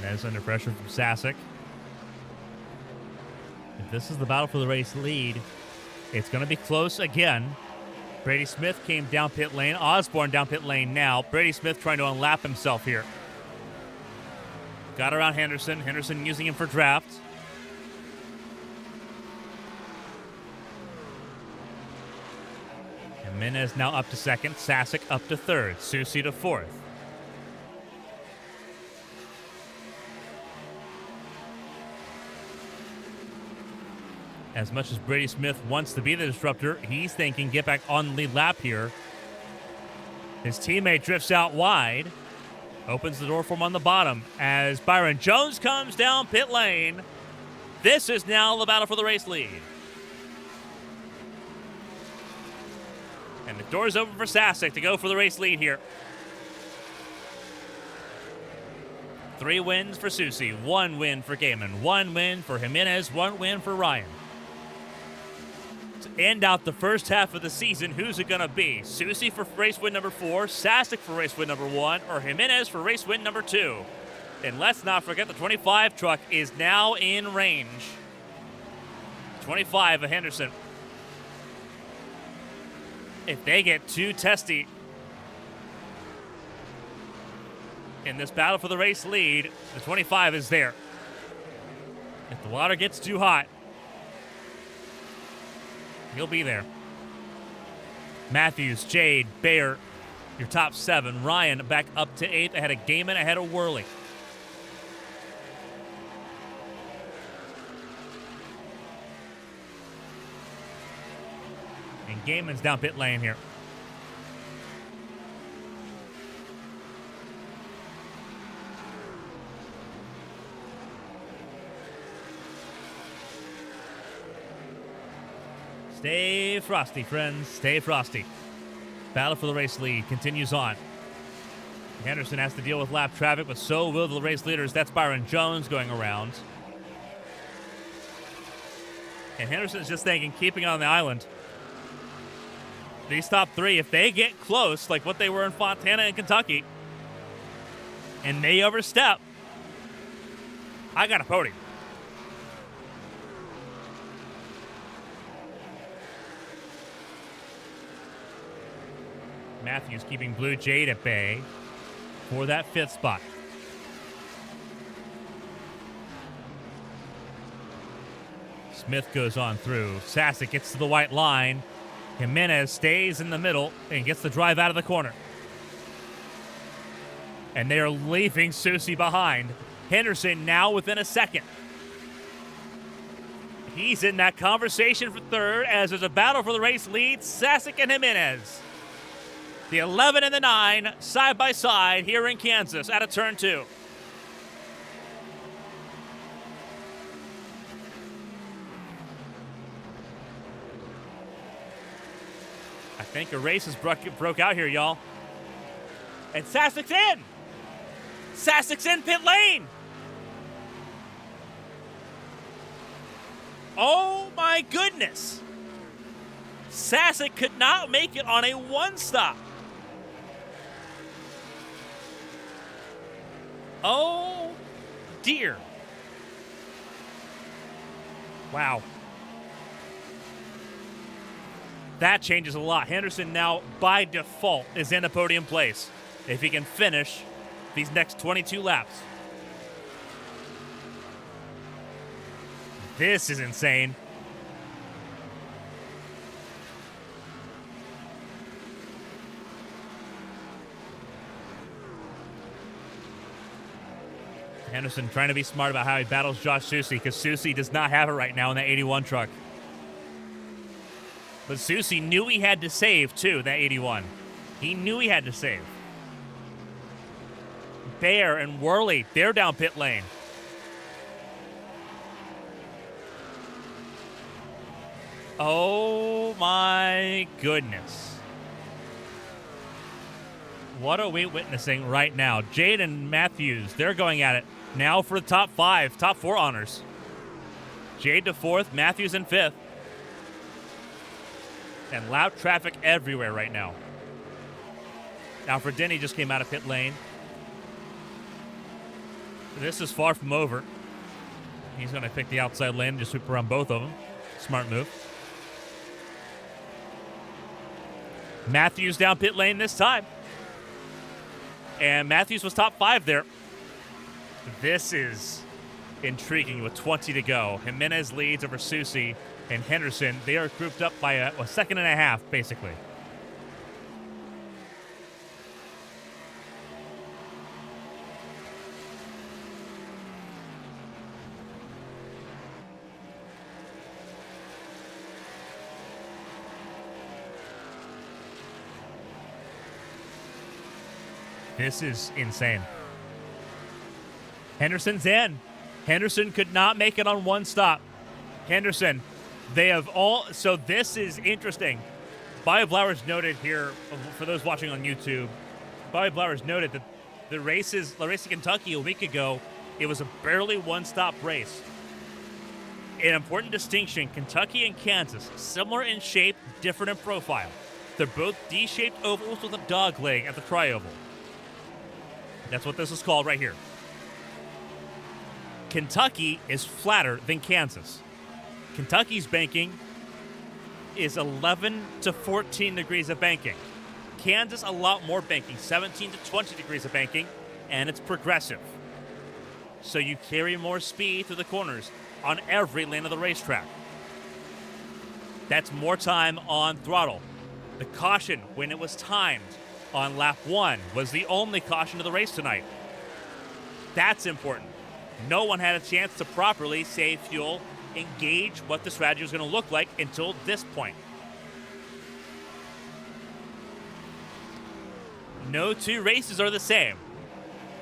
Jimenez under pressure from Sasek. If this is the battle for the race lead, it's going to be close again. Brady Smith came down pit lane. Osborne down pit lane now. Brady Smith trying to unlap himself here. Got around Henderson. Henderson using him for draft. Jimenez now up to second. Sasek up to third. Susie to fourth. As much as Brady Smith wants to be the disruptor, he's thinking get back on the lead lap here His teammate drifts out wide. Opens the door for him on the bottom as Byron Jones comes down pit lane. This is now the battle for the race lead. And the door's open for Sasek to go for the race lead here. 3 wins for Susie, 1 win for Gaiman, 1 win for Jimenez, 1 win for Ryan. To end out the first half of the season, who's it going to be? Susie for race win number 4, Sasek for race win number 1, or Jimenez for race win number 2? And let's not forget the 25 truck is now in range. 25 of Henderson. If they get too testy in this battle for the race lead, the 25 is there. If the water gets too hot, he'll be there. Matthews, Jade, Bayer, your top 7. Ryan back up to 8th ahead of Gaiman, ahead of Worley. And Gaiman's down pit lane here. Stay frosty, friends. Stay frosty. Battle for the race lead continues on. Henderson has to deal with lap traffic, but so will the race leaders. That's Byron Jones going around. And Henderson's just thinking, keeping on the island. These top 3, if they get close, like what they were in Fontana and Kentucky, and they overstep, I got a podium. Matthews keeping Blue Jade at bay for that 5th spot. Smith goes on through. Sasek gets to the white line. Jimenez stays in the middle and gets the drive out of the corner. And they are leaving Susie behind. Henderson now within a second. He's in that conversation for 3rd as there's a battle for the race lead. Sasek and Jimenez. The 11 and the 9 side by side here in Kansas out of turn 2. I think a race has broke out here, y'all. And Sasek's in. Sasek's in pit lane. Oh my goodness. Sasek could not make it on a 1-stop. Oh, dear. Wow. That changes a lot. Henderson now, by default, is in a podium place if he can finish these next 22 laps. This is insane. Henderson trying to be smart about how he battles Josh Susie, because Susie does not have it right now in that 81 truck. But Susie knew he had to save, too, that 81. He knew he had to save. Bayer and Worley, they're down pit lane. Oh, my goodness. What are we witnessing right now? Jade and Matthews, they're going at it now for the top 5, top 4 honors. Jade to 4th, Matthews in 5th. And loud traffic everywhere right now. Alfred Denny just came out of pit lane. This is far from over. He's going to pick the outside lane and just sweep around both of them. Smart move. Matthews down pit lane this time. And Matthews was top 5 there. This is intriguing with 20 to go. Jimenez leads over Susie and Henderson. They are grouped up by a second and a half, basically. This is insane. Henderson's in. Henderson could not make it on one stop. Henderson, they have all... So this is interesting. Bobby Blowers noted here, for those watching on YouTube, Bobby Blowers noted that the race in Kentucky a week ago, it was a barely one-stop race. An important distinction, Kentucky and Kansas, similar in shape, different in profile. They're both D-shaped ovals with a dog leg at the tri-oval. That's what this is called right here. Kentucky is flatter than Kansas. Kentucky's banking is 11 to 14 degrees of banking. Kansas, a lot more banking, 17 to 20 degrees of banking, and it's progressive. So you carry more speed through the corners on every lane of the racetrack. That's more time on throttle. The caution, when it was timed on lap 1, was the only caution of the race tonight. That's important. No one had a chance to properly save fuel, engage what the strategy was going to look like until this point. No two races are the same.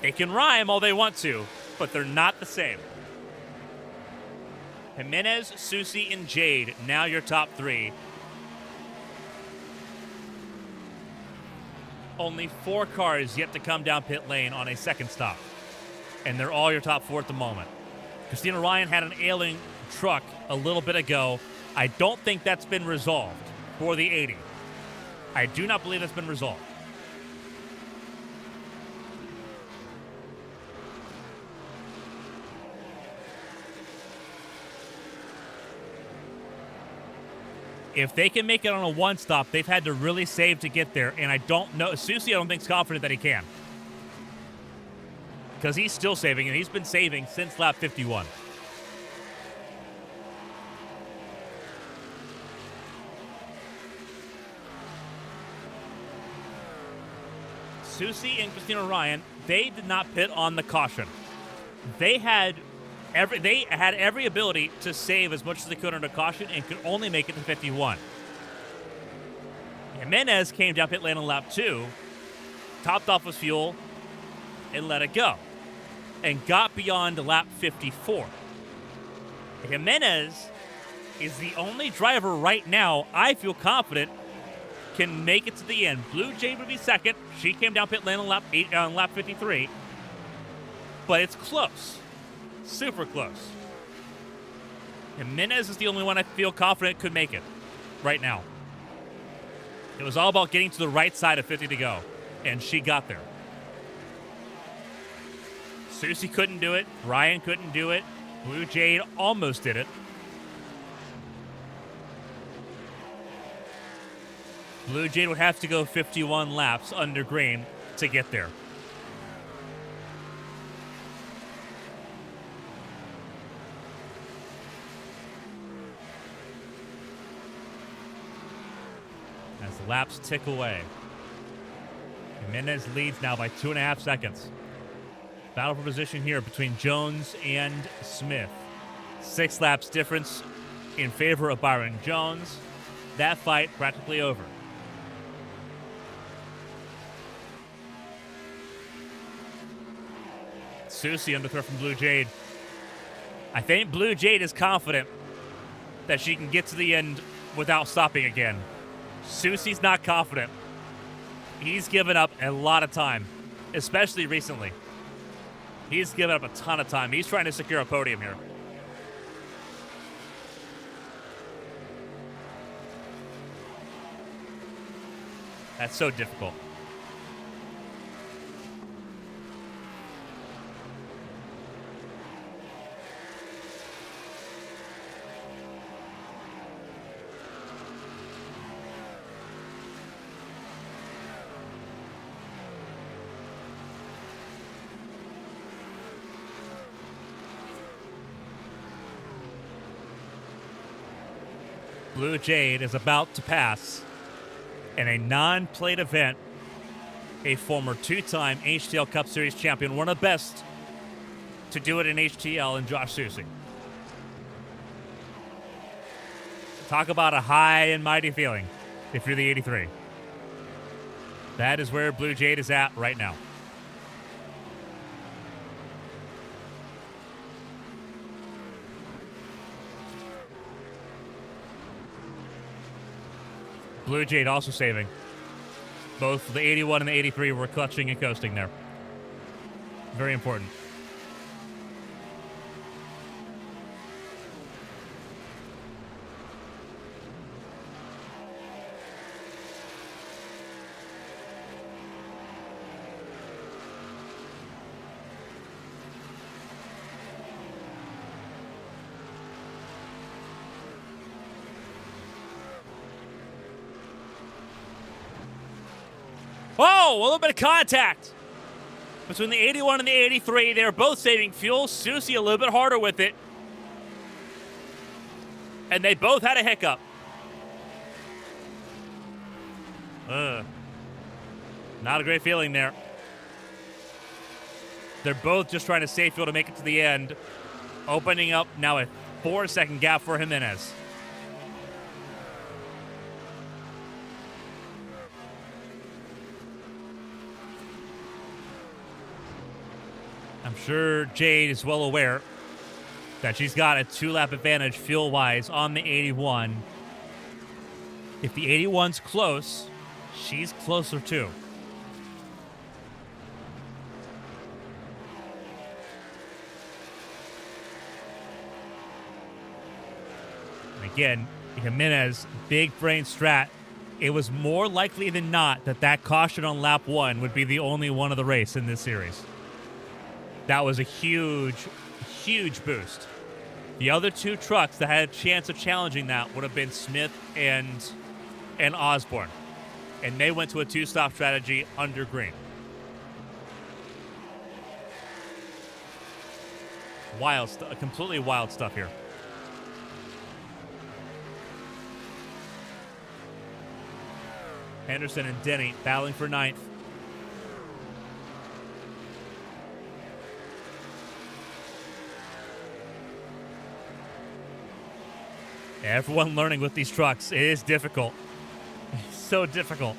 They can rhyme all they want to, but they're not the same. Jimenez, Susie, and Jade, now your top 3. Only 4 cars yet to come down pit lane on a second stop. And they're all your top 4 at the moment. Christina Ryan had an ailing truck a little bit ago. I don't think that's been resolved for the 80. I do not believe that's been resolved. If they can make it on a one-stop, they've had to really save to get there, and I don't know. Susie, I don't think is confident that he can. Because he's still saving, and he's been saving since lap 51. Susie and Christina Ryan, they did not pit on the caution. They had every ability to save as much as they could under caution and could only make it to 51. Jimenez came down pit lane on lap 2, topped off with fuel, and let it go, and got beyond lap 54. Jimenez is the only driver right now I feel confident can make it to the end. Blue Jade would be second. She came down pit lane on lap 53, but it's close. Super close. Jimenez is the only one I feel confident could make it right now. It was all about getting to the right side of 50 to go, and she got there. Susie couldn't do it. Ryan couldn't do it. Blue Jade almost did it. Blue Jade would have to go 51 laps under green to get there. As the laps tick away, Jimenez leads now by 2.5 seconds. Battle for position here between Jones and Smith. 6 laps difference in favor of Byron Jones. That fight practically over. Susie underthrow from Blue Jade. I think Blue Jade is confident that she can get to the end without stopping again. Susie's not confident. He's given up a lot of time, especially recently. He's given up a ton of time. He's trying to secure a podium here. That's so difficult. Blue Jade is about to pass in a non-plate event a former 2-time HTL Cup Series champion, one of the best to do it in HTL, and Josh Susie. Talk about a high and mighty feeling if you're the 83. That is where Blue Jade is at right now. Blue Jade also saving. Both the 81 and the 83 were clutching and coasting there. Very important. Oh, a little bit of contact between the 81 and the 83. They were both saving fuel. Susie a little bit harder with it. And they both had a hiccup. Not a great feeling there. They're both just trying to save fuel to make it to the end. Opening up now a 4-second gap for Jimenez. I'm sure Jade is well aware that she's got a 2-lap advantage fuel-wise on the 81. If the 81's close, she's closer too. And again, Jimenez, big brain strat. It was more likely than not that caution on lap 1 would be the only one of the race in this series. That was a huge, huge boost. The other two trucks that had a chance of challenging that would have been Smith and Osborne. And they went to a 2-stop strategy under green. Wild stuff, completely wild stuff here. Henderson and Denny battling for 9th. Everyone learning with these trucks. It is difficult. It's so difficult.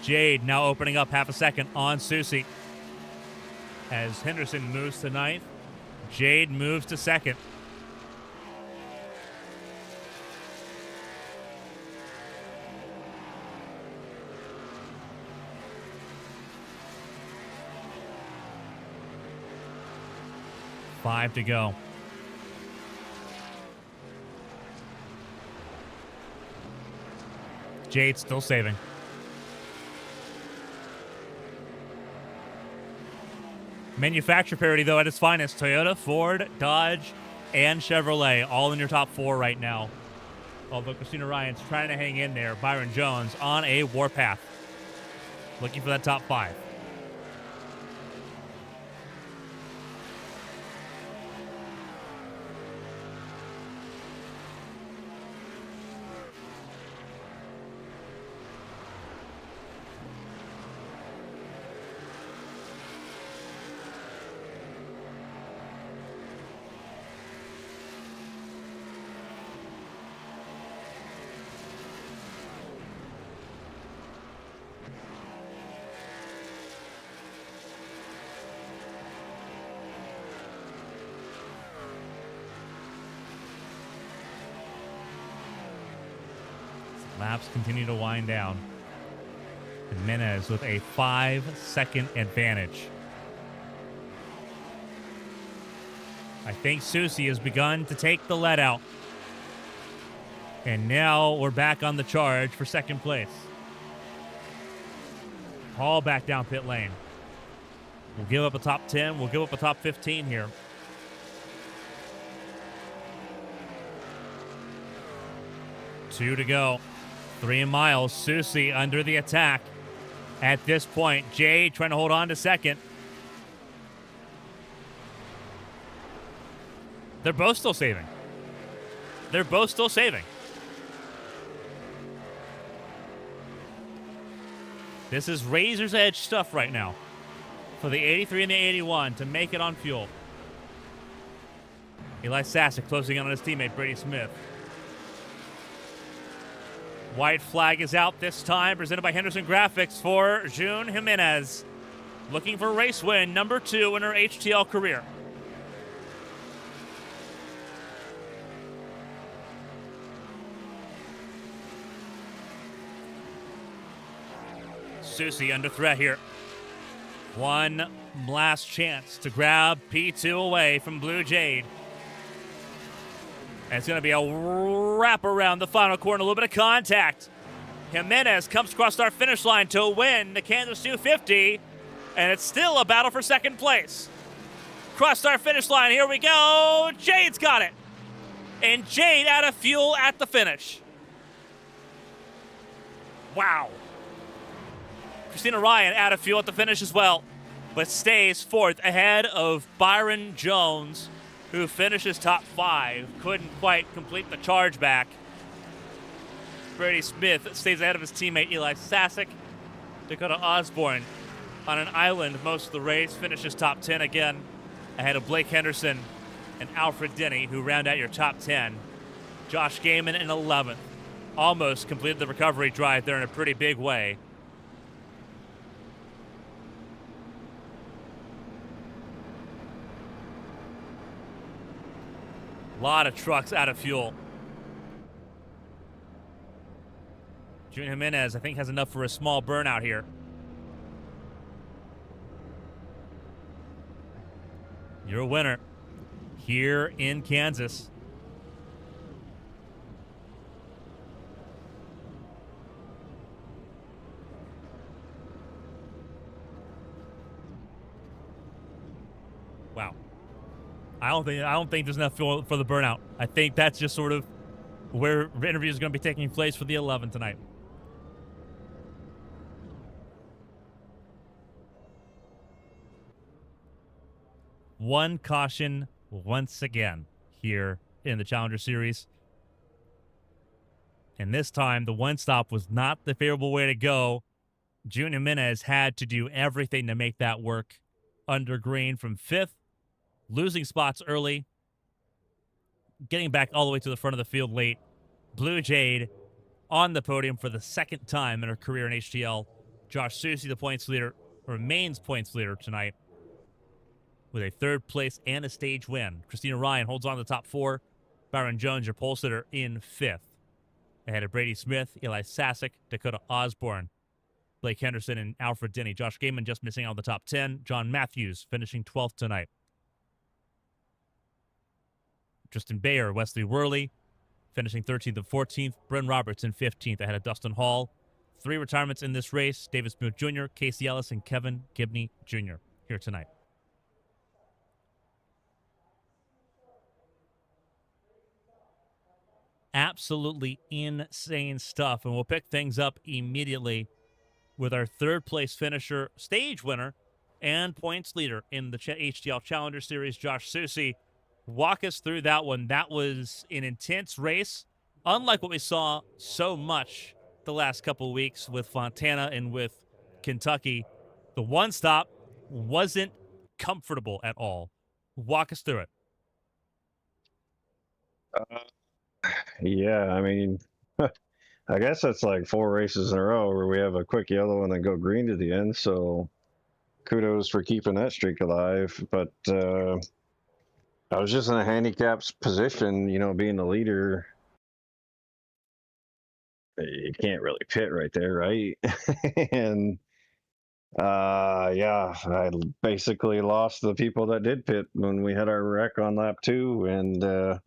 Jade now opening up half a second on Susie. As Henderson moves to 9th, Jade moves to 2nd. Five to go. Jade still saving. Manufacturer parity, though, at its finest. Toyota, Ford, Dodge, and Chevrolet all in your top 4 right now. Although Christina Ryan's trying to hang in there. Byron Jones on a warpath. Looking for that top 5. Laps continue to wind down. Jimenez with a 5-second advantage. I think Susie has begun to take the lead out. And now we're back on the charge for 2nd place. All back down pit lane. We'll give up a top 10. We'll give up a top 15 here. Two to go. 3 miles. Susie under the attack. At this point, Jade trying to hold on to 2nd. They're both still saving. They're both still saving. This is razor's edge stuff right now for the 83 and the 81 to make it on fuel. Eli Sassick closing in on his teammate, Brady Smith. White flag is out this time, presented by Henderson Graphics for June Jimenez. Looking for race win, number 2 in her HTL career. Susi under threat here. One last chance to grab P2 away from Blue Jade. And it's going to be a wrap around the final corner, a little bit of contact. Jimenez comes across our finish line to win the Kansas 250, and it's still a battle for second place. Crossed our finish line, here we go. Jade's got it. And Jade out of fuel at the finish. Wow. Christina Ryan out of fuel at the finish as well, but stays fourth ahead of Byron Jones, who finishes top 5. Couldn't quite complete the charge back. Brady Smith stays ahead of his teammate Eli Sasek. Dakota Osborne on an island most of the race, finishes top 10 again, ahead of Blake Henderson and Alfred Denny, who round out your top 10. Josh Gaiman in 11th. Almost completed the recovery drive there in a pretty big way. A lot of trucks out of fuel. Junior Jimenez, I think, has enough for a small burnout here. You're a winner here in Kansas. Wow. I don't think there's enough fuel for the burnout. I think that's just sort of where the interview is going to be taking place for the 11 tonight. One caution once again here in the Challenger Series. And this time, the one stop was not the favorable way to go. June Jimenez had to do everything to make that work. Under green from 5th, losing spots early, getting back all the way to the front of the field late. Blue Jade on the podium for the second time in her career in HTL. Josh Susi, the points leader, remains points leader tonight with a 3rd place and a stage win. Christina Ryan holds on to the top 4. Byron Jones, your pole sitter, in 5th. Ahead of Brady Smith, Eli Sasek, Dakota Osborne, Blake Henderson, and Alfred Denny. Josh Gaiman just missing out of the top 10. John Matthews finishing 12th tonight. Tristan Bayer, Wesley Worley, finishing 13th and 14th. Bryn Roberts in 15th ahead of Dustin Hall. 3 retirements in this race. Davis Booth Jr., Casey Ellis, and Kevin Gibney Jr. here tonight. Absolutely insane stuff. And we'll pick things up immediately with our 3rd place finisher, stage winner, and points leader in the HTL Challenger Series, Josh Susi. Walk us through that one. That was an intense race, unlike what we saw so much the last couple of weeks with Fontana and with Kentucky. The one stop wasn't comfortable at all. Walk us through it. Yeah, I mean, I guess that's like 4 races in a row where we have a quick yellow and then go green to the end. So kudos for keeping that streak alive. But I was just in a handicapped position, being the leader. You can't really pit right there, right? And yeah, I basically lost the people that did pit when we had our wreck on lap 2, and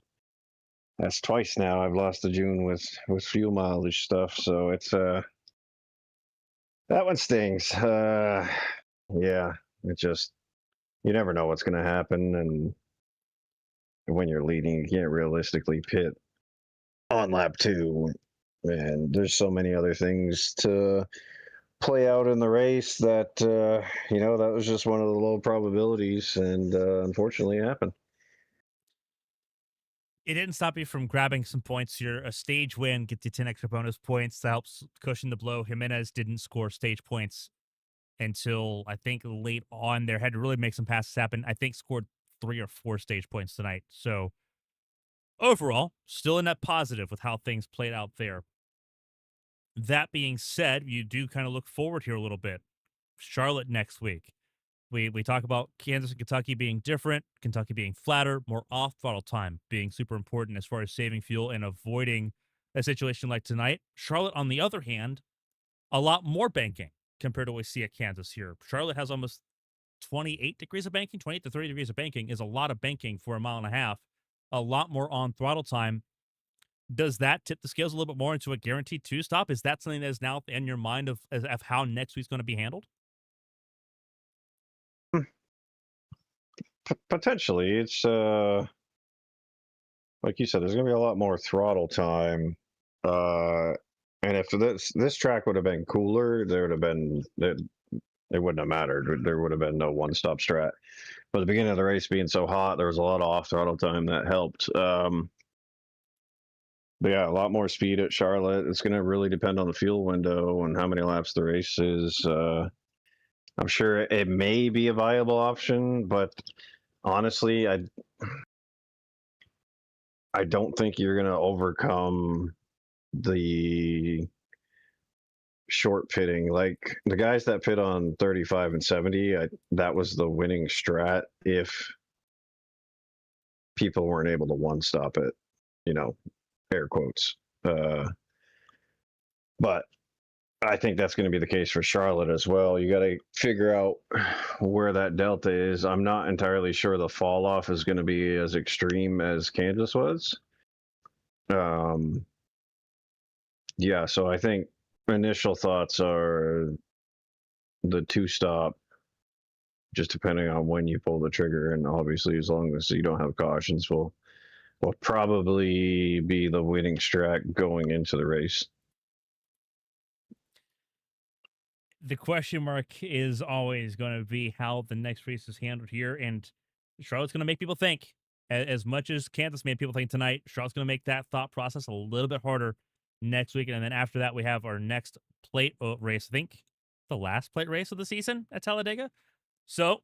that's twice now I've lost to June with fuel mileage stuff. So it's that one stings. Yeah, it just, you never know what's going to happen, and when you're leading, you can't realistically pit on lap 2, and there's so many other things to play out in the race that that was just one of the low probabilities, and unfortunately it happened. It didn't stop you from grabbing some points here. A stage win gets you 10 extra bonus points. That helps cushion the blow. Jimenez didn't score stage points until, I think, late on there. Had to really make some passes happen. I think scored 3 or 4 stage points tonight. So overall, still a net positive with how things played out there. That being said, you do kind of look forward here a little bit. Charlotte next week. We talk about Kansas and Kentucky being different, Kentucky being flatter, more off-throttle time being super important as far as saving fuel and avoiding a situation like tonight. Charlotte, on the other hand, a lot more banking. compared to what we see at Kansas here. Charlotte has almost 28 degrees of banking. 28 to 30 degrees of banking is a lot of banking for a mile and a half, a lot more on throttle time. Does that tip the scales a little bit more into a guaranteed two stop? Is that something that is now in your mind of how next week's going to be handled? Potentially. It's like you said, there's going to be a lot more throttle time. And if this track would have been cooler, there would have been it wouldn't have mattered. There would have been no one stop strat. But the beginning of the race being so hot, there was a lot of off throttle time that helped. But yeah, a lot more speed at Charlotte. It's going to really depend on the fuel window and how many laps the race is. I'm sure it may be a viable option, but honestly, I don't think you're going to overcome the short pitting. Like the guys that pit on 35 and 70, that was the winning strat if people weren't able to one stop it, air quotes. But I think that's going to be the case for Charlotte as well. You got to figure out where that delta is. I'm not entirely sure the fall off is going to be as extreme as Kansas was. Yeah, so I think initial thoughts are the two stop, just depending on when you pull the trigger, and obviously as long as you don't have cautions, will probably be the winning strat going into the race. The question mark is always going to be how the next race is handled here, and Charlotte's going to make people think. As much as Kansas made people think tonight, Charlotte's going to make that thought process a little bit harder next week, and then after that, we have our next plate race. I think the last plate race of the season at Talladega. So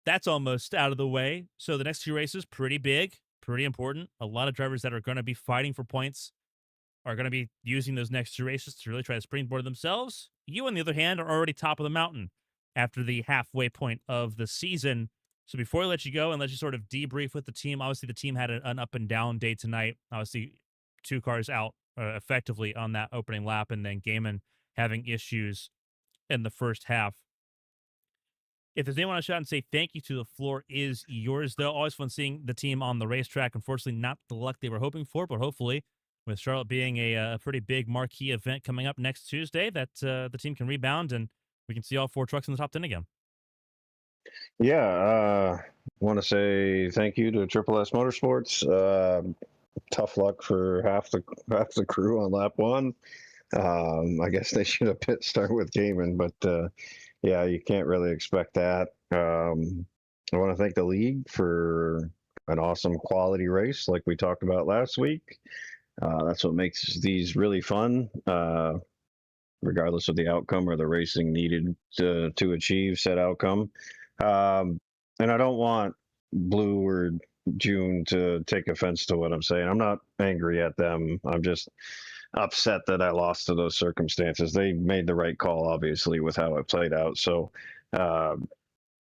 that's almost out of the way. So the next two races, pretty big, pretty important. A lot of drivers that are going to be fighting for points are going to be using those next two races to really try to springboard themselves. You, on the other hand, are already top of the mountain after the halfway point of the season. So before I let you go and let you sort of debrief with the team, obviously the team had an up and down day tonight. Obviously, two cars out effectively on that opening lap, and then Gaiman having issues in the first half. If there's anyone I shout and say thank you to, the floor is yours, though. Always fun seeing the team on the racetrack. Unfortunately, not the luck they were hoping for, but hopefully, with Charlotte being a pretty big marquee event coming up next Tuesday, that the team can rebound and we can see all four trucks in the top 10 again. Yeah, want to say thank you to Triple S Motorsports. Tough luck for half the crew on lap one. I guess they should have pit start with Gaiman, but yeah, you can't really expect that. I want to thank the league for an awesome quality race like we talked about last week. That's what makes these really fun, regardless of the outcome or the racing needed to achieve said outcome. And I don't want Blue or June to take offense to what I'm saying. I'm not angry at them. I'm just upset that I lost to those circumstances. They made the right call, obviously, with how it played out. So I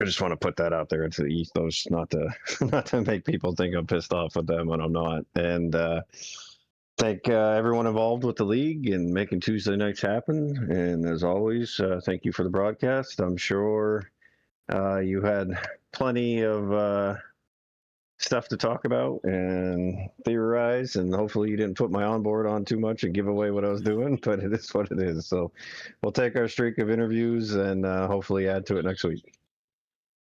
just want to put that out there into the ethos, not to make people think I'm pissed off with them when I'm not. And thank everyone involved with the league and making Tuesday nights happen. And as always, thank you for the broadcast. I'm sure you had plenty of stuff to talk about and theorize, and hopefully you didn't put my onboard on too much and give away what I was doing, but it is what it is. So we'll take our streak of interviews and hopefully add to it next week.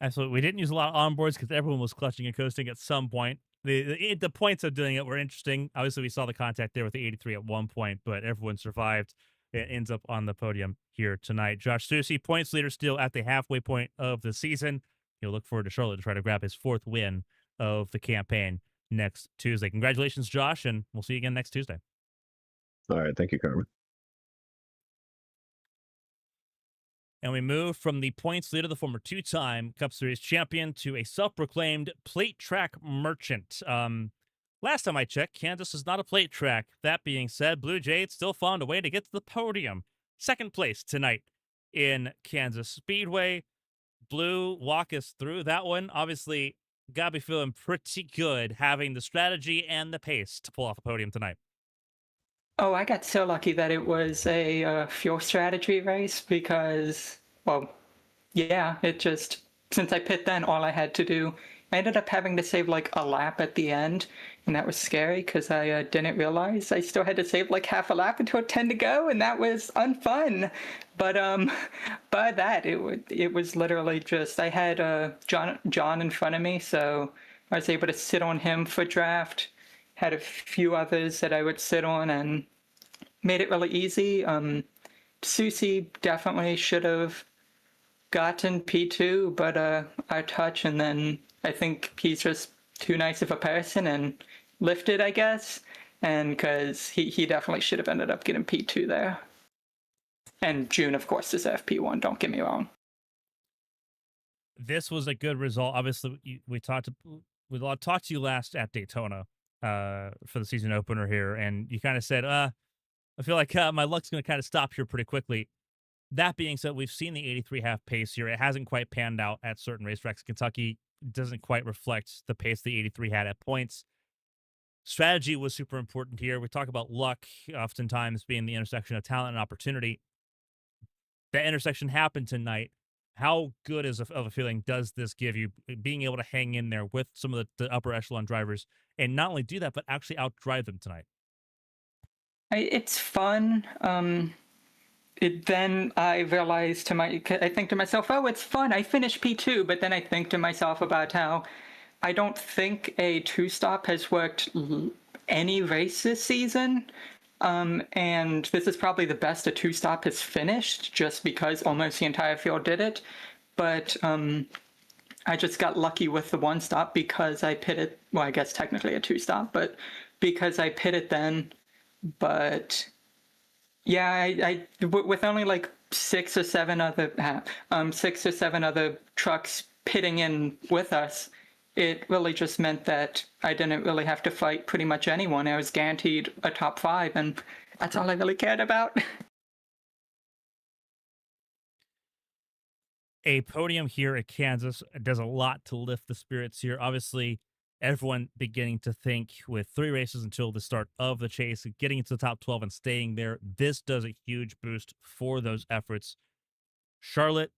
Absolutely. We didn't use a lot of onboards because everyone was clutching and coasting at some point. The points of doing it were interesting. Obviously, we saw the contact there with the 83 at one point, but everyone survived. It ends up on the podium here tonight. Josh Susi, points leader still at the halfway point of the season. He'll look forward to Charlotte to try to grab his fourth win of the campaign next Tuesday. Congratulations, Josh, and we'll see you again next Tuesday. All right. Thank you, Carmen. And we move from the points leader, the former two-time Cup Series champion, to a self-proclaimed plate track merchant. Last time I checked, Kansas is not a plate track. That being said, Blue Jays still found a way to get to the podium. Second place tonight in Kansas Speedway. Blue, walk us through that one. Obviously, got to be feeling pretty good having the strategy and the pace to pull off a podium tonight. Oh, I got so lucky that it was a fuel strategy race because well, yeah, it just, since I pit then, all I had to do, I ended up having to save like a lap at the end, and that was scary because I didn't realize I still had to save like half a lap until 10 to go, and that was unfun. But by that it was literally just I had John in front of me, so I was able to sit on him for draft. Had a few others that I would sit on, and made it really easy. Susie definitely should have gotten P2, but I touch, and then I think he's just too nice of a person and lifted, I guess. And because he definitely should have ended up getting P2 there. And June, of course, is FP1, don't get me wrong. This was a good result. Obviously, we talked to you last at Daytona for the season opener here, and you kind of said, I feel like my luck's going to kind of stop here pretty quickly. That being said, we've seen the 83 half pace here. It hasn't quite panned out at certain racetracks. Kentucky doesn't quite reflect the pace the 83 had at points. Strategy was super important here. We talk about luck oftentimes being the intersection of talent and opportunity. That intersection happened tonight. How good of a feeling does this give you, being able to hang in there with some of the upper echelon drivers and not only do that, but actually outdrive them tonight? It's fun. Then I realized I think to myself, oh, it's fun. I finished P2, but then I think to myself about how I don't think a two-stop has worked any race this season. And this is probably the best a two-stop has finished, just because almost the entire field did it. But I just got lucky with the one stop because I pitted, well, I guess technically a two-stop, but because I pitted then. But yeah, with only like six or seven other trucks pitting in with us, it really just meant that I didn't really have to fight pretty much anyone. I was guaranteed a top five, and that's all I really cared about. A podium here at Kansas does a lot to lift the spirits here. Obviously, everyone beginning to think with 3 races until the start of the chase, getting into the top 12 and staying there. This does a huge boost for those efforts. Charlotte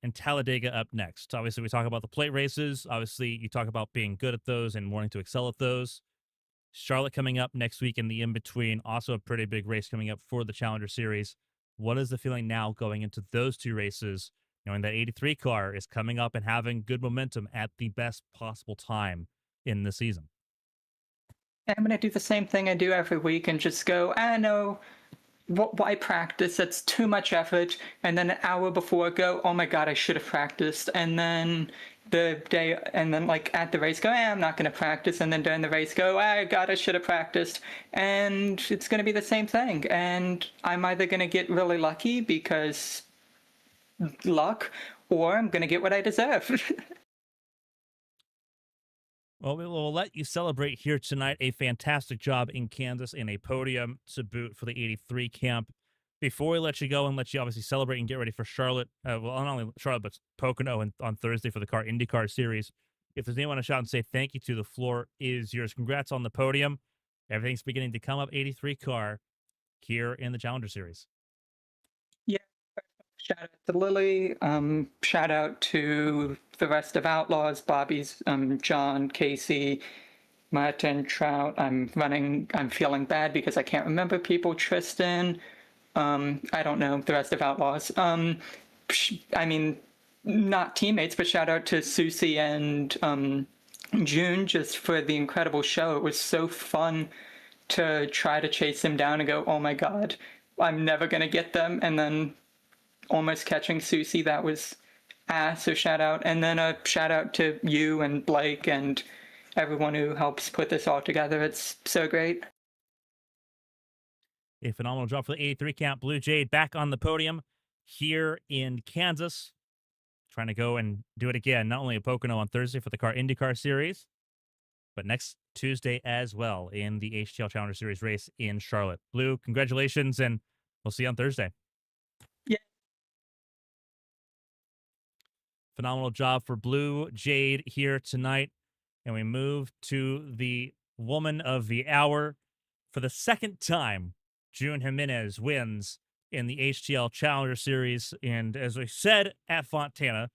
and Talladega up next. Obviously, we talk about the plate races. Obviously, you talk about being good at those and wanting to excel at those. Charlotte coming up next week in the in-between. Also a pretty big race coming up for the Challenger Series. What is the feeling now going into those 2 races, knowing that 83 car is coming up and having good momentum at the best possible time in the season? I'm going to do the same thing I do every week and just go, I know, why practice? That's too much effort. And then an hour before, go, oh my God, I should have practiced. And then the day, and then like at the race, go, I'm not going to practice. And then during the race, go, oh God, I should have practiced. And it's going to be the same thing. And I'm either going to get really lucky because luck, or I'm going to get what I deserve. Well, we will let you celebrate here tonight. A fantastic job in Kansas and a podium to boot for the 83 camp. Before we let you go and let you obviously celebrate and get ready for Charlotte, well, not only Charlotte, but Pocono on Thursday for the IndyCar Series. If there's anyone to shout and say thank you to, the floor is yours. Congrats on the podium. Everything's beginning to come up 83 car here in the Challenger Series. Yeah. Shout out to Lily. Shout out to the rest of Outlaws, Bobby's, John, Casey, Martin, Trout. I'm feeling bad because I can't remember people. Tristan. I don't know the rest of Outlaws. I mean, not teammates, but shout out to Susie and June just for the incredible show. It was so fun to try to chase them down and go, oh my God, I'm never going to get them. And then almost catching Susie, that was so shout out. And then a shout out to you and Blake and everyone who helps put this all together. It's so great. A phenomenal job for the 83 camp. Blue Jade back on the podium here in Kansas, trying to go and do it again, not only at Pocono on Thursday for the IndyCar Series, but next Tuesday as well in the HTL Challenger Series race in Charlotte. Blue, congratulations, and we'll see you on Thursday. Yeah. Phenomenal job for Blue Jade here tonight. And we move to the woman of the hour. For the second time, June Jimenez wins in the HTL Challenger Series. And as I said at Fontana,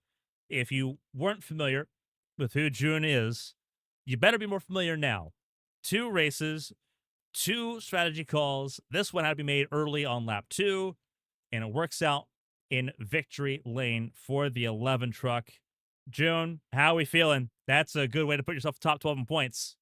if you weren't familiar with who June is, you better be more familiar now. 2 races, 2 strategy calls. This one had to be made early on lap 2, and it works out in victory lane for the 11 truck. June, how are we feeling? That's a good way to put yourself top 12 in points.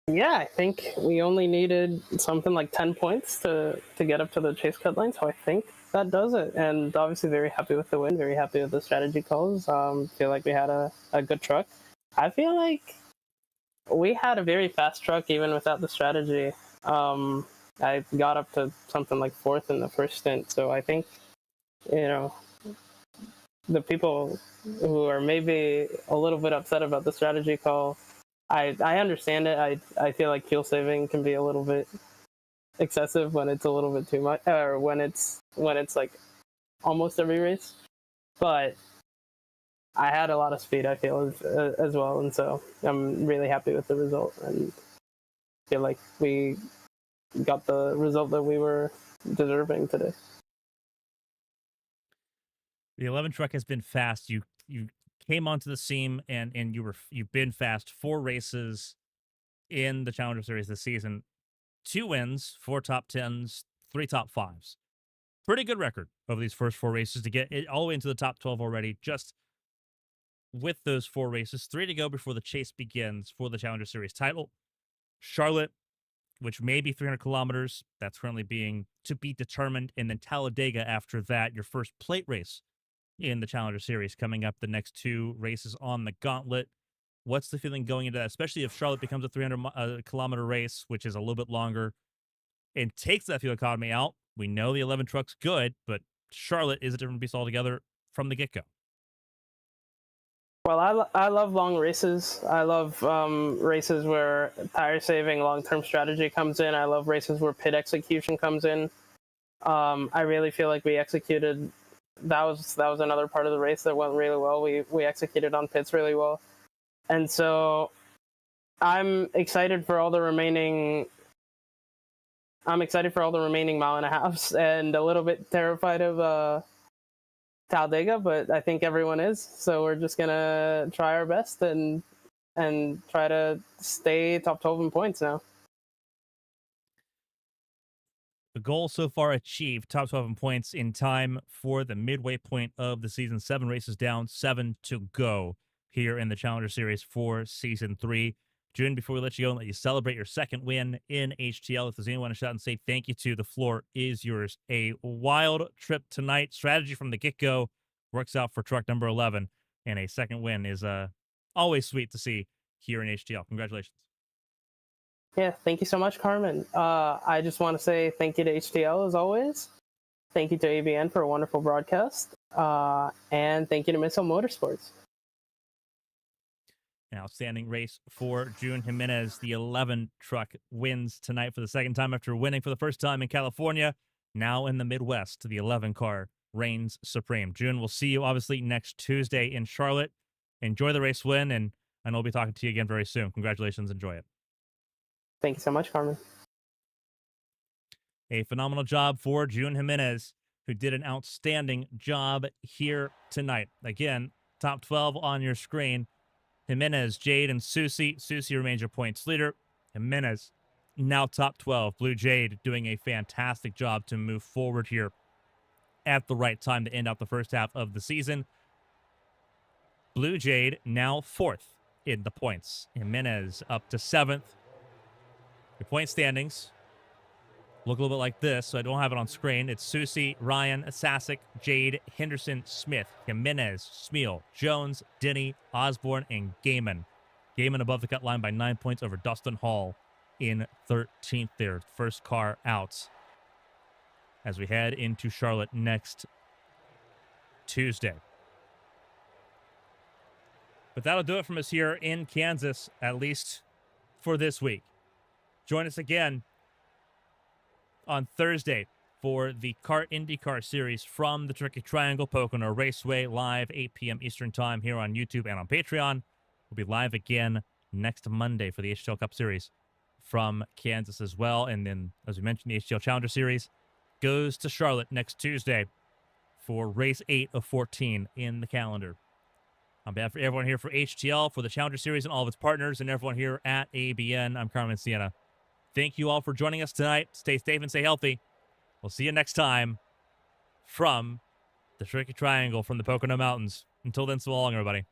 Yeah, I think we only needed something like 10 points to get up to the chase cut line, so I think that does it. And obviously very happy with the win, very happy with the strategy calls. Feel like we had a good truck. I feel like we had a very fast truck even without the strategy. I got up to something like 4th in the first stint, so I think, the people who are maybe a little bit upset about the strategy call, I understand it. I feel like fuel saving can be a little bit excessive when it's a little bit too much, or when it's like almost every race. But I had a lot of speed, I feel, as well, and so I'm really happy with the result, and feel like we got the result that we were deserving today. The 11 truck has been fast. You came onto the scene and you've been fast 4 races in the Challenger Series this season. 2 wins, 4 top 10s, 3 top 5s. Pretty good record over these first 4 races to get it all the way into the top 12 already, just with those 4 races. 3 to go before the chase begins for the Challenger Series title. Charlotte, which may be 300 kilometers, that's currently being to be determined. And then Talladega after that, your first plate race in the Challenger Series coming up, the next 2 races on the gauntlet. What's the feeling going into that, especially if Charlotte becomes a 300 kilometer race, which is a little bit longer, and takes that fuel economy out? We know the 11 truck's good, but Charlotte is a different beast altogether from the get-go. Well, I love long races. I love races where tire saving, long-term strategy comes in. I love races where pit execution comes in. I really feel like we executed. That was another part of the race that went really well. We executed on pits really well, and so I'm excited for all the remaining. I'm excited for all the remaining mile and a halves, and a little bit terrified of Talladega, but I think everyone is. So we're just gonna try our best and try to stay top 12 in points now. The goal so far achieved, top 12 in points in time for the midway point of the season. 7 races down, 7 to go here in the Challenger Series for Season 3. June, before we let you go and let you celebrate your second win in HTL, if there's anyone to shout and say thank you to, the floor is yours. A wild trip tonight. Strategy from the get-go works out for truck number 11, and a second win is always sweet to see here in HTL. Congratulations. Yeah, thank you so much, Carmen. I just want to say thank you to HTL as always. Thank you to ABN for a wonderful broadcast. And thank you to Missile Motorsports. An outstanding race for June Jimenez. The 11 truck wins tonight for the second time after winning for the first time in California. Now in the Midwest, the 11 car reigns supreme. June, we'll see you obviously next Tuesday in Charlotte. Enjoy the race win, and I know we'll be talking to you again very soon. Congratulations. Enjoy it. Thank you so much, Carmen. A phenomenal job for June Jimenez, who did an outstanding job here tonight. Again, top 12 on your screen. Jimenez, Jade, and Susie. Susie remains your points leader. Jimenez now top 12. Blue Jade doing a fantastic job to move forward here at the right time to end out the first half of the season. Blue Jade now 4th in the points. Jimenez up to 7th. Your point standings look a little bit like this, so I don't have it on screen. It's Susie, Ryan, Sasek, Jade, Henderson, Smith, Jimenez, Smeal, Jones, Denny, Osborne, and Gaiman. Gaiman above the cut line by 9 points over Dustin Hall in 13th there. First car out as we head into Charlotte next Tuesday. But that'll do it from us here in Kansas, at least for this week. Join us again on Thursday for the Kart IndyCar Series from the Tricky Triangle Pocono Raceway, live 8 p.m. Eastern Time here on YouTube and on Patreon. We'll be live again next Monday for the HTL Cup Series from Kansas as well. And then, as we mentioned, the HTL Challenger Series goes to Charlotte next Tuesday for race 8 of 14 in the calendar. On behalf of everyone here for HTL, for the Challenger Series and all of its partners, and everyone here at ABN, I'm Carmen Sienna. Thank you all for joining us tonight. Stay safe and stay healthy. We'll see you next time from the Tricky Triangle from the Pocono Mountains. Until then, so long, everybody.